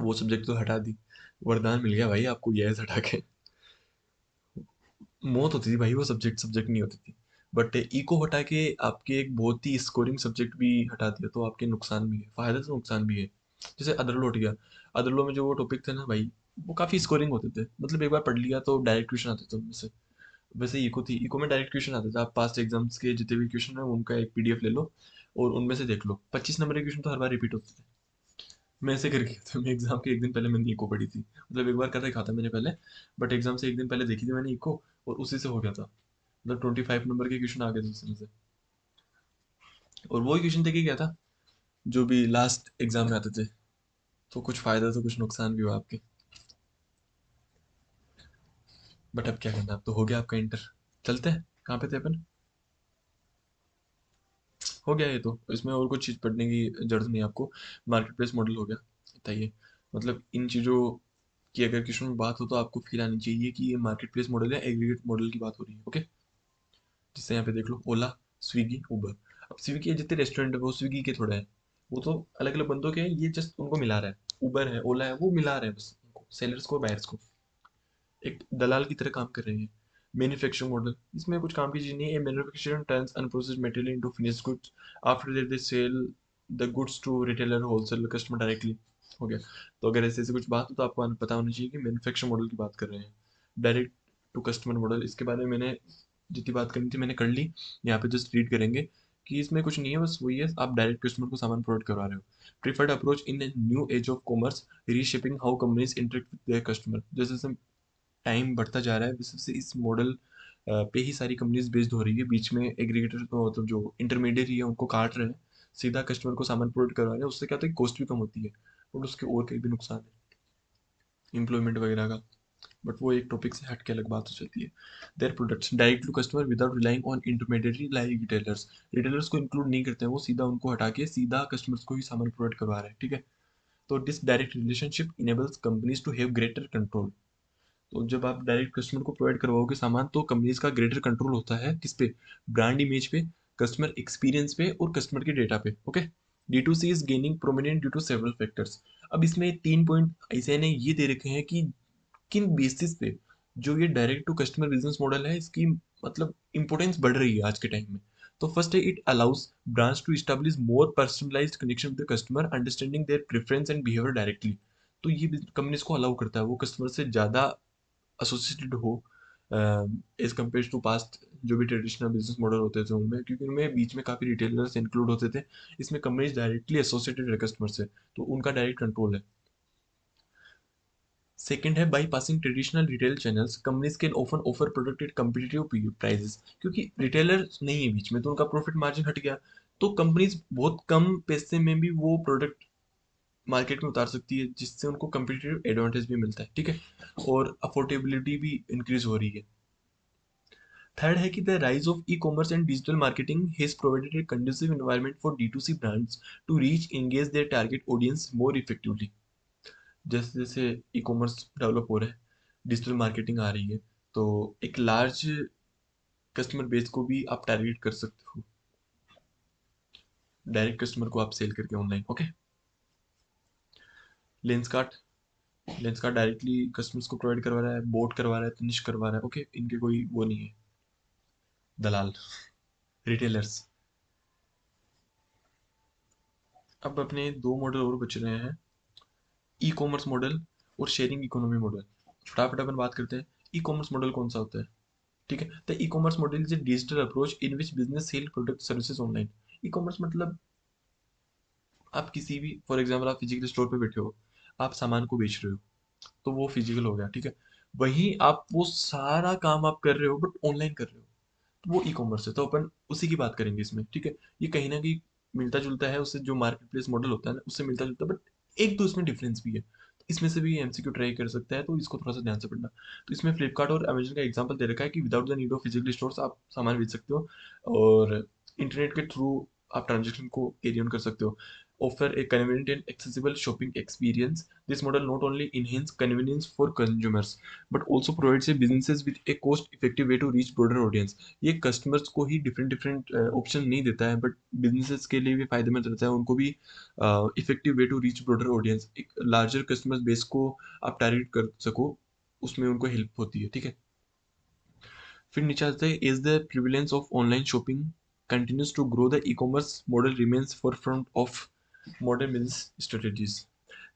वो सब्जेक्ट तो हटा दी। वरदान मिल गया भाई आपको ईएएस हटा के। मौत होती थी भाई, वो सब्जेक्ट सब्जेक्ट नहीं होती थी। बट इको हटा के आपके एक बहुत ही स्कोरिंग सब्जेक्ट भी हटा दिया, तो आपके नुकसान भी है, फायदा तो नुकसान भी है। जैसे अदरलो हट गया। अदरलो में जो वो टॉपिक थे ना भाई, वो काफी स्कोरिंग होते थे, मतलब एक बार पढ़ लिया तो डायरेक्ट क्वेश्चन आते थे उनमें से। वैसे इको थी, इको में डायरेक्ट क्वेश्चन आते थे, आप पास्ट एग्जाम्स के जितने भी क्वेश्चन है उनका एक पीडीएफ ले लो और उनमें से देख लो, 25 नंबर के क्वेश्चन तो हर बार रिपीट होते थे। मैं ऐसे करके था, मैं एग्जाम के एक दिन पहले मैंने इको पढ़ी थी, मतलब एक बार कर रखा था मैंने पहले, बट एग्जाम से एक दिन पहले देखी थी मैंने इको, और उसी से हो गया था। मतलब 25 नंबर के क्वेश्चन आ गए थे उसमें से, और वही क्वेश्चन देके गया था जो भी लास्ट एग्जाम में आते थे। तो कुछ फायदा तो कुछ नुकसान भी हुआ आपके। बट अब क्या करना, अब तो हो गया आपका इंटर। चलते हैं, कहाँ पे थे अपन? हो गया ये तो, इसमें और कुछ चीज़ पढ़ने की जरूरत नहीं है आपको। मार्केट प्लेस मॉडल हो गया, बताइए। मतलब इन चीज़ों की अगर क्वेश्चन में बात हो तो आपको फील आनी चाहिए कि ये मार्केट प्लेस मॉडल है, एग्रीगेट मॉडल की बात हो रही है। ओके। जिससे यहाँ पे देख लो, ओला, स्विगी, उबर। अब स्विगी के जितने रेस्टोरेंट है वो स्विगी के थोड़े हैं, वो तो अलग अलग बंदों के हैं, ये जस्ट उनको मिला रहा है। उबर है, ओला है, वो मिला रहे हैं बस उनको, सेलर्स को, बायर्स को, एक दलाल की तरह काम कर रहे हैं। मैन्युफैक्चरिंग मॉडल, इसमें कुछ काम की चीज नहीं है। Manufacturer turns unprocessed material into finished goods, after that they sell the goods to retailer, wholesaler, customer directly. हो गया। तो अगर ऐसे ऐसे कुछ बात हो तो आपको पता होना चाहिए कि मैन्युफैक्चर मॉडल की बात कर रहे हैं। डायरेक्ट टू कस्टमर मॉडल, इसके बारे में मैंने जितनी बात करनी थी मैंने कर ली। यहाँ पे जस्ट रीड करेंगे कि इसमें कुछ नहीं है, बस वही है, आप डायरेक्ट कस्टमर को सामान प्रोवाइड करवा रहे हो। Preferred approach in new age of commerce, reshaping how companies interact with their customer. जैसे जैसे टाइम बढ़ता जा रहा है, वैसे वैसे इस मॉडल पे ही सारी कंपनीज बेस्ड हो रही है। बीच में एग्रीगेटर तो मतलब जो इंटरमीडिएट है उनको काट रहे हैं, सीधा कस्टमर को सामान प्रोवाइड करवा रहे हैं। उससे क्या होता है, कॉस्ट भी कम होती है, और उसके और कई भी नुकसान है, एम्प्लॉयमेंट वगैरह का। बट वो एक टॉपिक से हट के अलग बात हो जाती है। Their products direct to customer without relying on intermediatory like retailers. Retailers को इंक्लूड नहीं करते हैं, वो सीधा उनको हटा के सीधा कस्टमर्स को ही सामान प्रोवाइड करवा रहे हैं, ठीक है। तो this direct relationship enables companies to have greater control. तो जब आप डायरेक्ट कस्टमर को प्रोवाइड करवाओगे सामान, तो कंपनीज का ग्रेटर कंट्रोल होता है किस पे? ब्रांड इमेज पे, कस्टमर एक्सपीरियंस पे, और कस्टमर के डेटा पे। Okay. D2C is gaining prominent due to several factors. अब इसमें 3 पॉइंट ऐसे ने ये दे रखे हैं कि किन बेसिस पे जो ये direct to customer business model है, इसकी मतलब इंपॉर्टेंस बढ़ रही है आज के टाइम में। तो फर्स्ट है, it allows brands to establish more personalised connection with the customer, understanding their preference and behaviour directly. तो ये कंपनीज को अलाउ करता है वो कस्टमर से ज़्यादा एसोसिएटेड हो एज कम्पेयर टू पास्ट जो भी ट्रेडिशनल बिजनेस मॉडल होते थे उनमें, क्योंकि उनमें बीच में काफ़ी रिटेलर्स इंक्लूड होते थे। इसमें कंपनीज डायरेक्टली एसोसिएटेड है कस्टमर से, तो उनका डायरेक्ट कंट्रोल है। सेकंड है by passing traditional retail channels companies can often offer product at competitive prices, क्योंकि रिटेलर नहीं है बीच में तो उनका प्रॉफिट मार्जिन हट गया, तो कंपनीज बहुत कम पैसे में भी वो प्रोडक्ट मार्केट में उतार सकती है, जिससे उनको कम्पिटिटिव एडवांटेज भी मिलता है, ठीक है, और अफोर्डेबिलिटी भी इंक्रीज हो रही है। थर्ड है कि the rise of e commerce and digital marketing has provided a conducive environment for D2C brands to reach engage their target audience more effectively. जैसे जैसे ई कॉमर्स डेवलप हो रहा है, डिजिटल मार्केटिंग आ रही है, तो एक लार्ज कस्टमर बेस को भी आप टारगेट कर सकते हो, डायरेक्ट कस्टमर को आप सेल करके online, okay. Lenskart, Lenskart directly customers को प्रोवाइड करवा रहा है, बोट करवा रहा है, तनिष्क करवा रहा है, ओके, इनके कोई वो नहीं है दलाल, रिटेलर्स। अब अपने दो मॉडल और बच रहे हैं, ई कॉमर्स मॉडल और शेयरिंग इकोनॉमी मॉडल। फटाफट अपन बात करते हैं। ई कॉमर्स मॉडल कौन सा होता है, ठीक है, the e commerce model is a digital approach in which business sell product services online. E commerce मतलब आप किसी भी, फॉर एग्जाम्पल आप फिजिकल स्टोर पे बैठे हो, आप सामान को बेच रहे हो, तो वो फिजिकल हो गया, ठीक है। वहीं आप वो सारा काम आप कर रहे हो बट ऑनलाइन कर रहे हो, तो वो ई कॉमर्स है, तो अपन उसी की बात करेंगे इसमें, ठीक है। ये कहीं ना कहीं मिलता जुलता है उससे, जो मार्केट प्लेस मॉडल होता है ना उससे मिलता जुलता है, बट एक दो इसमें डिफरेंस भी है, तो इसमें से भी एमसीक्यू ट्राई कर सकता है, तो इसको थोड़ा सा ध्यान से पढ़ना। तो इसमें फ्लिपकार्ट और अमेजन का एग्जांपल दे रखा है कि without the need of physical stores आप सामान बेच सकते हो, और इंटरनेट के थ्रू आप ट्रांजेक्शन को कैरी ऑन कर सकते हो। Offer a convenient and accessible shopping experience. This model not only enhance convenience for consumers but also provides a businesses with a cost effective way to reach broader audience. ये कस्टमर्स को ही डिफरेंट डिफरेंट ऑप्शन नहीं देता है, बट बिजनेसेस के लिए भी फायदेमंद रहता है, उनको भी effective way to reach broader audience, एक लार्जर कस्टमर बेस को आप टारगेट कर सको, उसमें उनको हेल्प होती है, ठीक है। फिर नीचे आते हैं, is the prevalence of online shopping continues to grow, the e-commerce model remains forefront of modern business strategies.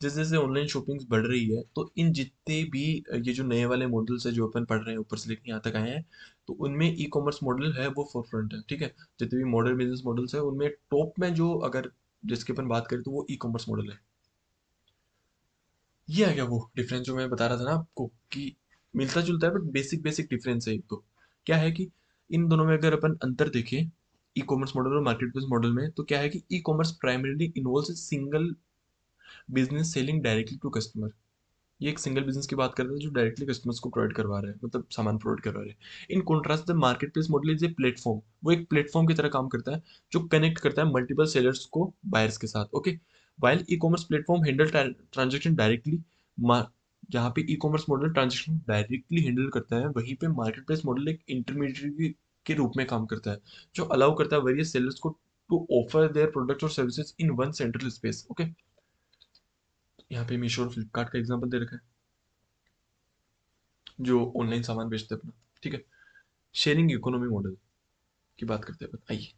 जैसे जैसे ऑनलाइन शॉपिंग बढ़ रही है, तो इन जितने भी ये जो नए वाले मॉडल्स है जो अपन पढ़ रहे हैं ऊपर से लेकर यहाँ तक आए हैं, तो उनमें ई कॉमर्स मॉडल है वो फोरफ्रंट है, ठीक है। जितने भी मॉडर्न बिजनेस मॉडल्स है उनमें टॉप में जो, अगर जिसके अपन बात करें तो वो ई कॉमर्स मॉडल है। ये आ गया वो डिफरेंस जो मैं बता रहा था ना आपको, कि मिलता जुलता है बट बेसिक बेसिक डिफरेंस है एक तो। क्या है कि इन दोनों में अगर अपन अंतर देखें, ई कॉमर्स मॉडल और मार्केट प्लेस मॉडल में, तो क्या है कि e commerce primarily involves single business selling directly to customer. ये एक सिंगल बिजनेस की बात कर रहे हैं जो डायरेक्टली कस्टमर्स को प्रोवाइड करवा रहे हैं, मतलब सामान प्रोवाइड करवा रहे हैं। In contrast the market place model is a platform, वो एक प्लेटफॉर्म की तरह काम करता है, जो कनेक्ट करता है मल्टीपल सेलर्स को बायर्स के साथ, okay. While e commerce platform handle transaction directly, जहाँ पे ई commerce model transaction directly handle करता है, वहीं पे मार्केट प्लेस मॉडल एक इंटरमीडिएटरी के रूप में काम करता है, जो अलाउ करता है वेरियस सेलर्स को टू ऑफर देयर प्रोडक्ट्स और services in one central space, okay. यहाँ पे मीशो और फ्लिपकार्ट का एग्जांपल दे रखा है, जो ऑनलाइन सामान बेचते हैं अपना, ठीक है। शेयरिंग इकोनॉमी मॉडल की बात करते हैं अपन, आइए।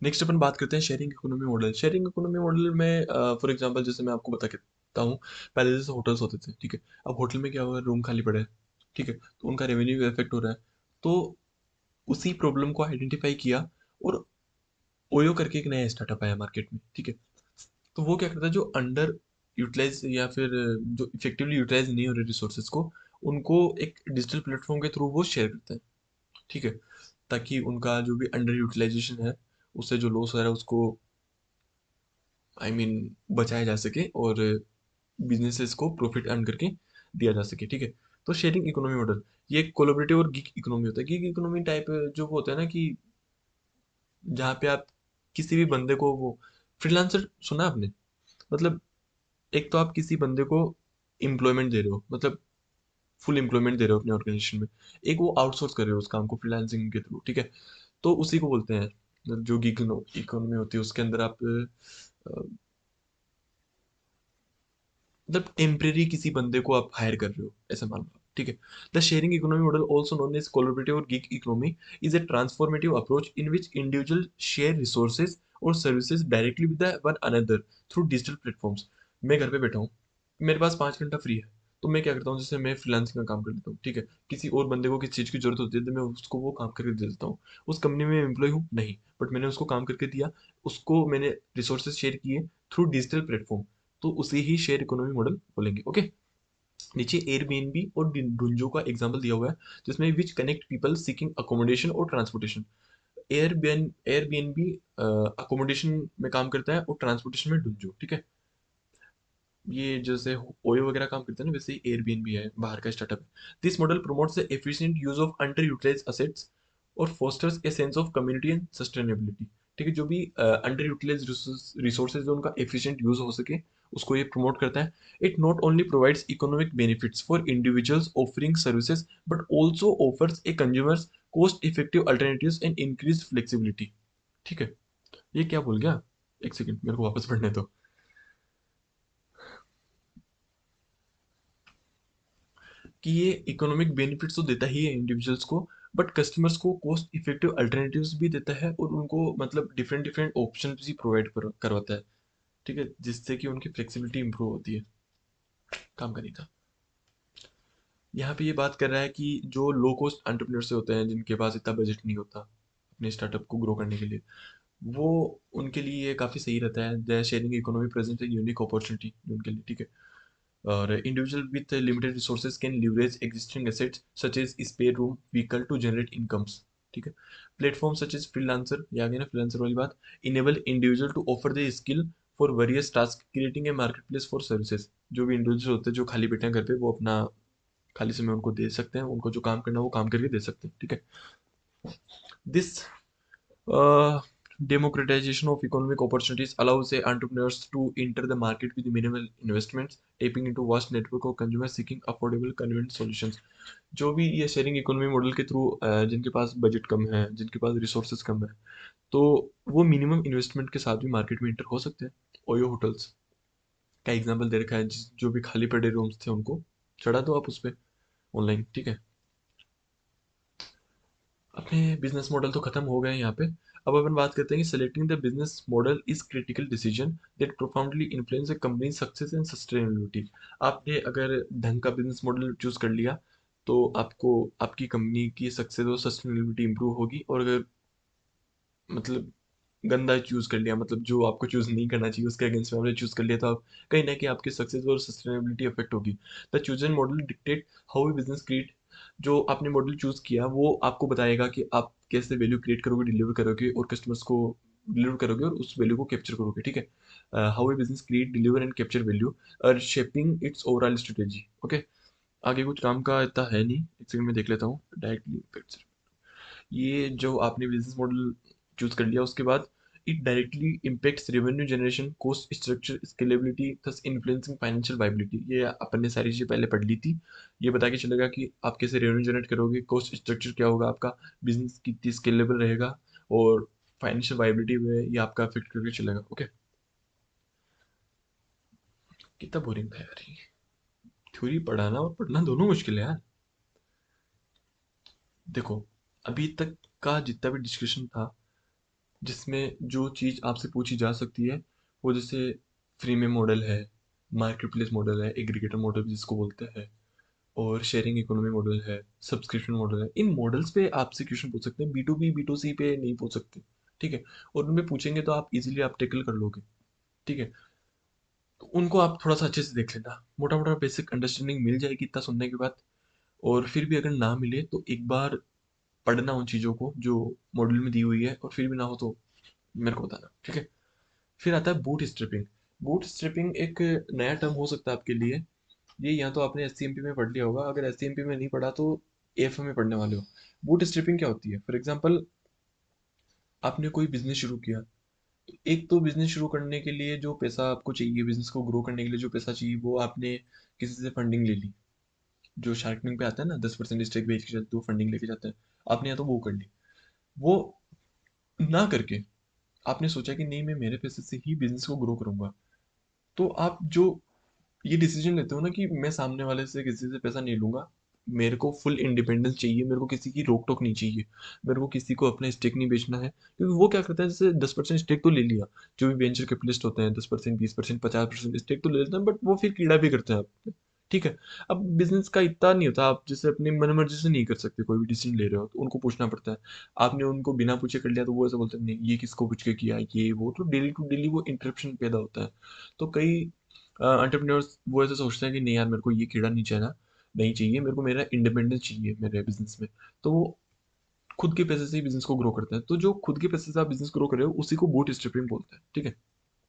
नेक्स्ट अपन बात करते हैं sharing economy model. Sharing economy model में फॉर एग्जांपल जैसे मैं आपको बताता हूँ, पहले जैसे होटल्स होते थे, ठीक है। अब होटल में क्या हुआ, रूम खाली पड़े हैं, ठीक है, तो उनका रेवेन्यू इफेक्ट हो रहा है, तो उसी प्रॉब्लम को आइडेंटिफाई किया, और ओयो करके एक नया स्टार्टअप आया मार्केट में, ठीक है। तो वो क्या करता है, जो अंडर यूटिलाइज या फिर जो इफेक्टिवली यूटिलाइज नहीं हो रहे रिसोर्सेज को, उनको एक डिजिटल प्लेटफॉर्म के थ्रू वो शेयर करता है, ठीक है, ताकि उनका जो भी अंडर यूटिलाइजेशन है, उससे जो लॉस हो रहा है उसको बचाया जा सके, और बिजनेसेस को प्रॉफिट अर्न करके दिया जा सके, ठीक है। तो शेयरिंग इकोनॉमी मॉडल ये कोलोबरेटिव और गिग इकोनॉमी होता है। गिग इकोनॉमी टाइप जो वो होता है ना, कि जहाँ पे आप किसी भी बंदे को वो, फ्रीलांसर सुना आपने, मतलब एक तो आप किसी बंदे को एम्प्लॉयमेंट दे रहे हो, मतलब फुल एम्प्लॉयमेंट दे रहे हो अपने ऑर्गेनाइजेशन में, एक वो आउटसोर्स कर रहे हो उस काम को फ्रीलांसिंग के थ्रू, ठीक है। तो उसी को बोलते हैं, जो गिग इकोनॉमी होती है उसके अंदर आप मतलब टेम्परेरी किसी बंदे को आप हायर कर रहे हो, ऐसा मान लो, ठीक है। The sharing economy model also known as collaborative और gig economy is a transformative approach in which individual share resources और services directly with one another through digital platforms. मैं घर पे बैठा हूँ, मेरे पास 5 घंटा फ्री है, तो मैं क्या करता हूँ, जैसे मैं फ्रीलांसिंग का काम कर लेता हूँ, ठीक है। किसी और बंदे को किस चीज़ की जरूरत होती है, तो मैं उसको वो काम करके दे देता हूँ। उस कंपनी में एम्प्लॉय हूँ नहीं, बट मैंने उसको काम करके दिया, उसको मैंने रिसोर्सेज शेयर किए थ्रू डिजिटल प्लेटफॉर्म, तो उसे ही शेयर इकोनॉमी मॉडल बोलेंगे। ओके। नीचे एयरबीएनबी और डुंजो का एग्जांपल दिया हुआ है, जिसमें which connect people seeking accommodation और ट्रांसपोर्टेशन। एयरबीएनबी अकोमोडेशन में काम करता है और ट्रांसपोर्टेशन में डुंजो, ठीक है। ये जैसे ओयो वगैरह काम करते हैं ना, वैसे ही एयरबीएनबी है, बाहर का स्टार्टअप है। This model promotes the efficient use of underutilized assets और fosters a sense of community and sustainability. ठीक है, जो भी अंडर यूटिलाइज्ड रिसोर्सेज जो उनका एफिशिएंट यूज हो सके, उसको ये प्रमोट करता है। It not only provides economic benefits for individuals offering services, but also offers A consumers cost effective alternatives and increase flexibility. ठीक है। ये क्या बोल गया, एक सेकंड मेरे को वापस पढ़ने दो। कि ये इकोनॉमिक बेनिफिट्स तो देता ही है इंडिविजुअल्स को, बट कस्टमर्स को कॉस्ट इफेक्टिव अल्टरनेटिव्स भी देता है, और उनको मतलब डिफरेंट डिफरेंट ऑप्शन भी प्रोवाइड करवाता है। ठीक है, जिससे कि उनकी फ्लेक्सिबिलिटी इंप्रूव होती है। काम का नहीं था। यहाँ पे ये बात कर रहा है कि जो लो कॉस्ट एंटरप्रेन्योर्स होते हैं, जिनके पास इतना बजट नहीं होता अपने स्टार्टअप को ग्रो करने के लिए, वो उनके लिए ये काफ़ी सही रहता है। The sharing economy present a unique opportunity उनके लिए। ठीक है। और individual with limited resources can leverage existing assets such as spare room vehicle to generate incomes। ठीक है। प्लेटफॉर्म सच एज फ्रीलांसर, ये आ गया ना फ्रीलांसर वाली बात। Enable individual to offer the skill for various task, creating a market place for services. जो भी इंडिविजुअल होते हैं जो खाली बैठे हैं घर पे, वो अपना खाली समय उनको दे सकते हैं, उनको जो काम करना है वो काम करके दे सकते हैं। ठीक है। This democratization of economic opportunities allows entrepreneurs to enter the market with minimal investments, tapping into vast network of consumers seeking affordable, convenient solutions। जो भी ये शेयरिंग इकोनॉमी मॉडल के थ्रू जिनके पास बजट कम है, जिनके पास रिसोर्सेज कम है, तो वो मिनिमम इन्वेस्टमेंट के साथ भी मार्केट में एंटर हो सकते हैं। ओयो होटल्स का एग्जांपल दे रखा है, जो भी खाली पड़े रूम्स थे उनको चढ़ा दो आप उस पर ऑनलाइन। ठीक है। अपने बिजनेस मॉडल तो खत्म हो गए यहाँ पे। अब अपन बात करते हैं कि selecting the business model is critical decision that profoundly influence a company success and sustainability. आपने अगर ढंग का बिजनेस मॉडल चूज कर लिया, तो आपको आपकी कंपनी की सक्सेस और सस्टेनेबिलिटी इंप्रूव होगी। और अगर मतलब गंदा चूज कर लिया, मतलब जो आपको चूज नहीं करना चाहिए उसके अगेंस्ट में आपने चूज कर लिया, तो आप कहीं ना कहीं आपकी सक्सेस और सस्टेनेबिलिटी अफेक्ट होगी। The chosen model dictate how business create. जो आपने मॉडल चूज किया वो आपको बताएगा कि आप कैसे वैल्यू क्रिएट करोगे, डिलीवर करोगे और कस्टमर्स को डिलीवर करोगे और उस वैल्यू को कैप्चर करोगे। ठीक है। How a business create, deliver and capture value और shaping its overall strategy. Okay. आगे कुछ काम का इतना है नहीं, एक सेकंड में देख लेता हूँ डायरेक्टली। ये जो आपने बिजनेस मॉडल चूज कर लिया, उसके बाद it directly impacts revenue generation, cost structure, scalability, thus influencing financial viability. ये अपन ने सारी चीजें पहले पढ़ ली थी। ये बता के चलेगा कि आप कैसे रेवेन्यू जनरेट करोगे, कॉस्ट स्ट्रक्चर क्या होगा आपका, बिजनेस कितनी स्केलेबल रहेगा, और फाइनेंशियल वाइबिलिटी में ये आपका अफेक्ट करके चलेगा। ओके। कितना बोरिंग था यार ये। थ्योरी पढ़ाना और पढ़ना दोनों मुश्किल है यार। देखो, अभी तक का जितना भी डिस्कशन था, जिसमें जो चीज़ आपसे पूछी जा सकती है, वो जैसे फ्रीमियम मॉडल है, मार्केट प्लेस मॉडल है, एग्रीगेटर मॉडल जिसको बोलते हैं, और शेयरिंग इकोनॉमी मॉडल है, सब्सक्रिप्शन मॉडल है। इन मॉडल्स पे आपसे क्वेश्चन पूछ सकते हैं, B to B B to C पे नहीं पूछ सकते। ठीक है। और उनमें पूछेंगे तो आप इजीली आप टेकल कर लोगे। ठीक है। तो उनको आप थोड़ा सा अच्छे से देख लेना, मोटा मोटा बेसिक अंडरस्टैंडिंग मिल जाएगी इतना सुनने के बाद। और फिर भी अगर ना मिले तो एक बार पढ़ना उन चीज़ों को जो मॉडल में दी हुई है, और फिर भी ना हो तो मेरे को बताना। ठीक है। फिर आता है बूट स्ट्रैपिंग। बूट स्ट्रैपिंग एक नया टर्म हो सकता है आपके लिए। ये या तो आपने एससीएमपी में पढ़ लिया होगा, अगर एससीएमपी में नहीं पढ़ा तो एएफएम में पढ़ने वाले हो। बूट स्ट्रैपिंग क्या होती है, फॉर एग्जांपल आपने कोई बिजनेस शुरू किया, तो एक तो बिजनेस शुरू करने के लिए जो पैसा आपको चाहिए, बिजनेस को ग्रो करने के लिए जो पैसा चाहिए, वो आपने किसी से फंडिंग ले ली। जो शार्क टैंक पे आता है ना, 10% स्टेक बेच के जो फंडिंग लेके जाते हैं, आपने या तो वो कर ली। वो ना करके आपने सोचा कि नहीं, मैं मेरे पैसे से ही बिजनेस को ग्रो करूंगा। तो आप जो ये डिसीजन लेते हो ना कि मैं सामने वाले से किसी से पैसा नहीं लूंगा, मेरे को फुल इंडिपेंडेंस चाहिए, मेरे को किसी की रोक टोक नहीं चाहिए, मेरे को किसी को अपना स्टेक नहीं बेचना है। क्योंकि वो क्या करता है, जैसे 10% स्टेक तो ले लिया, जो भी वेंचर कैपिटलिस्ट होते हैं 10%, 20%, 50% स्टेक तो ले लेते हैं, बट वो फिर कीड़ा भी करते हैं आप पे। ठीक है। अब बिजनेस का इतना नहीं होता, आप जैसे अपनी मन मर्जी से नहीं कर सकते, कोई भी डिसीजन ले रहे हो तो उनको पूछना पड़ता है। आपने उनको बिना पूछे कर लिया तो वो ऐसा बोलते हैं नहीं, ये किसको पूछ के किया, ये वो, तो डेली टू डेली वो इंटरप्शन पैदा होता है। तो कई एंटरप्रेन्योर्स वो ऐसे सोचते हैं कि नहीं यार, मेरे को ये कीड़ा नहीं चाहिए, नहीं चाहिए मेरे को, मेरा इंडिपेंडेंस चाहिए मेरे बिजनेस में। तो वो खुद के पैसे से ही बिजनेस को ग्रो करते हैं। तो जो खुद के पैसे से आप बिजनेस ग्रो कर रहे हो उसी को बूट स्ट्रैपिंग बोलते हैं, ठीक है।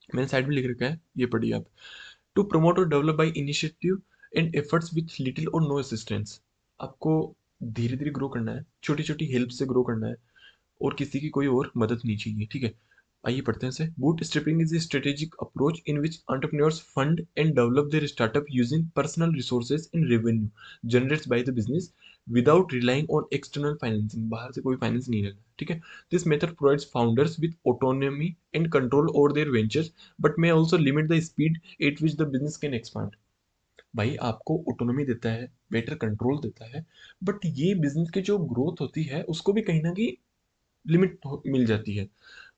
मैंने साइड में लिख रखा है, ये पढ़िए आप। टू प्रमोट और develop by initiative and efforts with little और नो असिस्टेंस। आपको धीरे धीरे ग्रो करना है, छोटी छोटी हेल्प से ग्रो करना है, और किसी की कोई और मदद नहीं चाहिए, ठीक है। आइए पढ़ते हैं इसे। Bootstrapping is a strategic approach in which entrepreneurs fund and develop their startup using personal resources and revenue generates by the business without relying on external financing. बाहर से कोई फाइनेंस नहीं लेना, ठीक है। This method provides founders with autonomy and control over their ventures, but may also limit the speed at which the business can expand. भाई आपको ऑटोनॉमी देता है, बेटर कंट्रोल देता है, बट ये बिजनेस की जो ग्रोथ होती है उसको भी कहीं ना कहीं लिमिट मिल जाती है।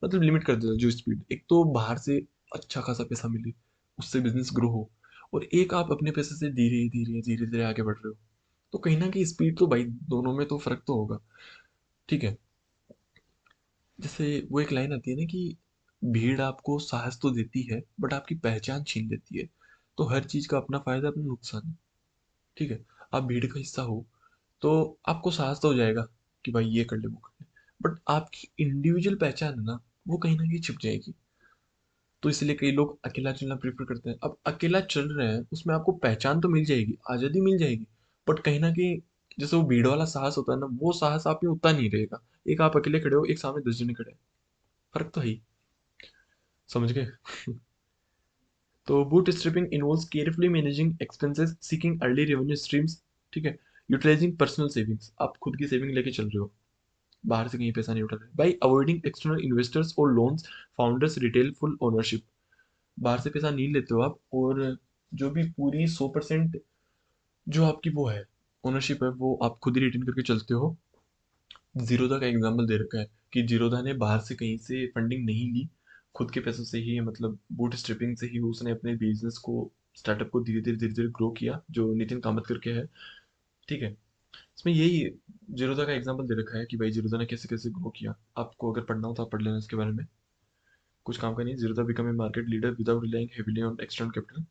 मतलब लिमिट कर देता है जो स्पीड, एक तो बाहर से अच्छा खासा पैसा मिले, उससे बिजनेस ग्रो हो, और एक आप अपने पैसे से धीरे धीरे धीरे धीरे आगे बढ़ रहे हो, तो कहीं ना कहीं स्पीड तो भाई दोनों में तो फर्क तो होगा, ठीक है। जैसे वो एक लाइन आती है ना कि भीड़ आपको साहस तो देती है बट आपकी पहचान छीन लेती है। तो हर चीज का अपना फायदा अपना नुकसान है, ठीक है। आप भीड़ का हिस्सा हो तो आपको साहस तो हो जाएगा कि भाई ये कर ले वो कर ले, बट आपकी इंडिविजुअल पहचान है ना, वो कहीं ना कहीं छिप जाएगी। तो इसलिए कई लोग अकेला चलना प्रेफर करते हैं। अब अकेला चल रहे हैं उसमें आपको पहचान तो मिल जाएगी, आज़ादी मिल जाएगी, बट कहीं न कहीं जैसे वो भीड़ वाला साहस होता है ना, वो साहस आप में उतना नहीं रहेगा। एक आप अकेले खड़े हो, एक सामने 10 जने खड़े हैं, फ़र्क तो है ही। समझ गए? तो bootstrapping involves carefully managing expenses, seeking early revenue streams, ठीक है? यूटिलाइजिंग पर्सनल सेविंग्स, आप खुद की सेविंग लेके चल रहे हो, बाहर से कहीं पैसा नहीं उठा रहे। बाय अवॉइडिंग एक्सटर्नल इन्वेस्टर्स और loans, founders retail full ownership. बाहर से पैसा नहीं लेते हो आप, और जो भी पूरी 100% जो आपकी वो है ओनरशिप है, वो आप खुद ही रिटेन करके चलते हो। जीरोधा का एग्जाम्पल दे रखा है कि जीरोधा ने बाहर से कहीं से फंडिंग नहीं ली, खुद के पैसों से ही, मतलब बूट स्ट्रिपिंग से ही उसने अपने बिजनेस को, स्टार्टअप को धीरे धीरे ग्रो किया, जो नितिन कामत करके है, ठीक है। इसमें यही जीरोधा का एग्जाम्पल दे रखा है कि भाई जीरोधा ने कैसे कैसे ग्रो किया। आपको अगर पढ़ना हो तो आप पढ़ लेना इसके बारे में, कुछ काम का नहीं। Zerodha become a market leader without relying heavily on external capital,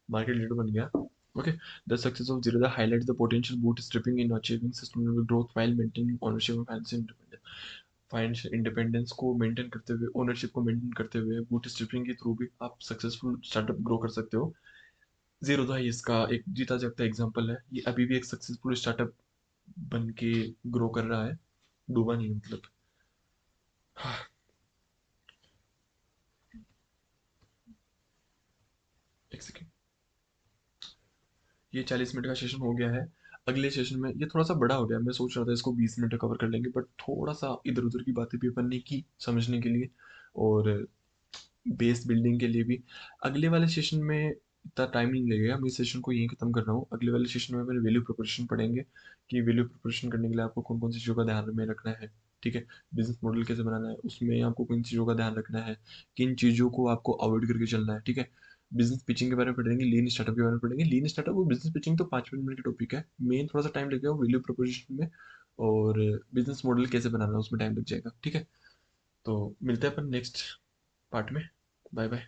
market leader बन गया। Okay, the success of Zerodha highlights the potential bootstrapping in achieving sustainable growth while maintaining ownership and financial independence. Financial independence को मेंटेन करते हुए, ओनरशिप को मेंटेन करते हुए, बूटस्ट्रैपिंग के थ्रू भी आप सक्सेसफुल स्टार्टअप ग्रो कर सकते हो। जीरोधा इसका एक जीता जागता एग्जांपल है। ये अभी भी एक सक्सेसफुल स्टार्टअप बन के ग्रो कर रहा है, डूबा नहीं है, मतलब। हाँ, एक सेकेंड। ये 40 मिनट का सेशन हो गया है। अगले सेशन में ये थोड़ा सा बड़ा हो गया, मैं सोच रहा था इसको 20 मिनट में कवर कर लेंगे, बट थोड़ा सा इधर उधर की बातें भी अपन ने की समझने के लिए, और बेस बिल्डिंग के लिए भी। अगले वाले सेशन में इतना टाइम नहीं लगेगा, मैं इस सेशन को यहीं खत्म कर रहा हूँ। अगले वाले सेशन में अपन वैल्यू प्रोपोर्शन पढ़ेंगे कि वैल्यू प्रोपोर्शन करने के लिए आपको कौन कौन सी चीज़ों का ध्यान में रखना है, ठीक है। बिजनेस मॉडल कैसे बनाना है, उसमें आपको किन चीज़ों का ध्यान रखना है, किन चीज़ों को आपको अवॉइड करके चलना है, ठीक है। बिजनेस पिचिंग के बारे में पढ़ेंगे, लीन स्टार्टअप के बारे में पढ़ेंगे। लीन स्टार्टअप और बिजनेस पिचिंग तो 5 मिनट का टॉपिक है, मेन थोड़ा सा टाइम लगेगा वैल्यू प्रोपोजिशन में, और बिजनेस मॉडल कैसे बनाना है उसमें टाइम लग जाएगा, ठीक है। तो मिलते हैं अपन नेक्स्ट पार्ट में। Bye bye.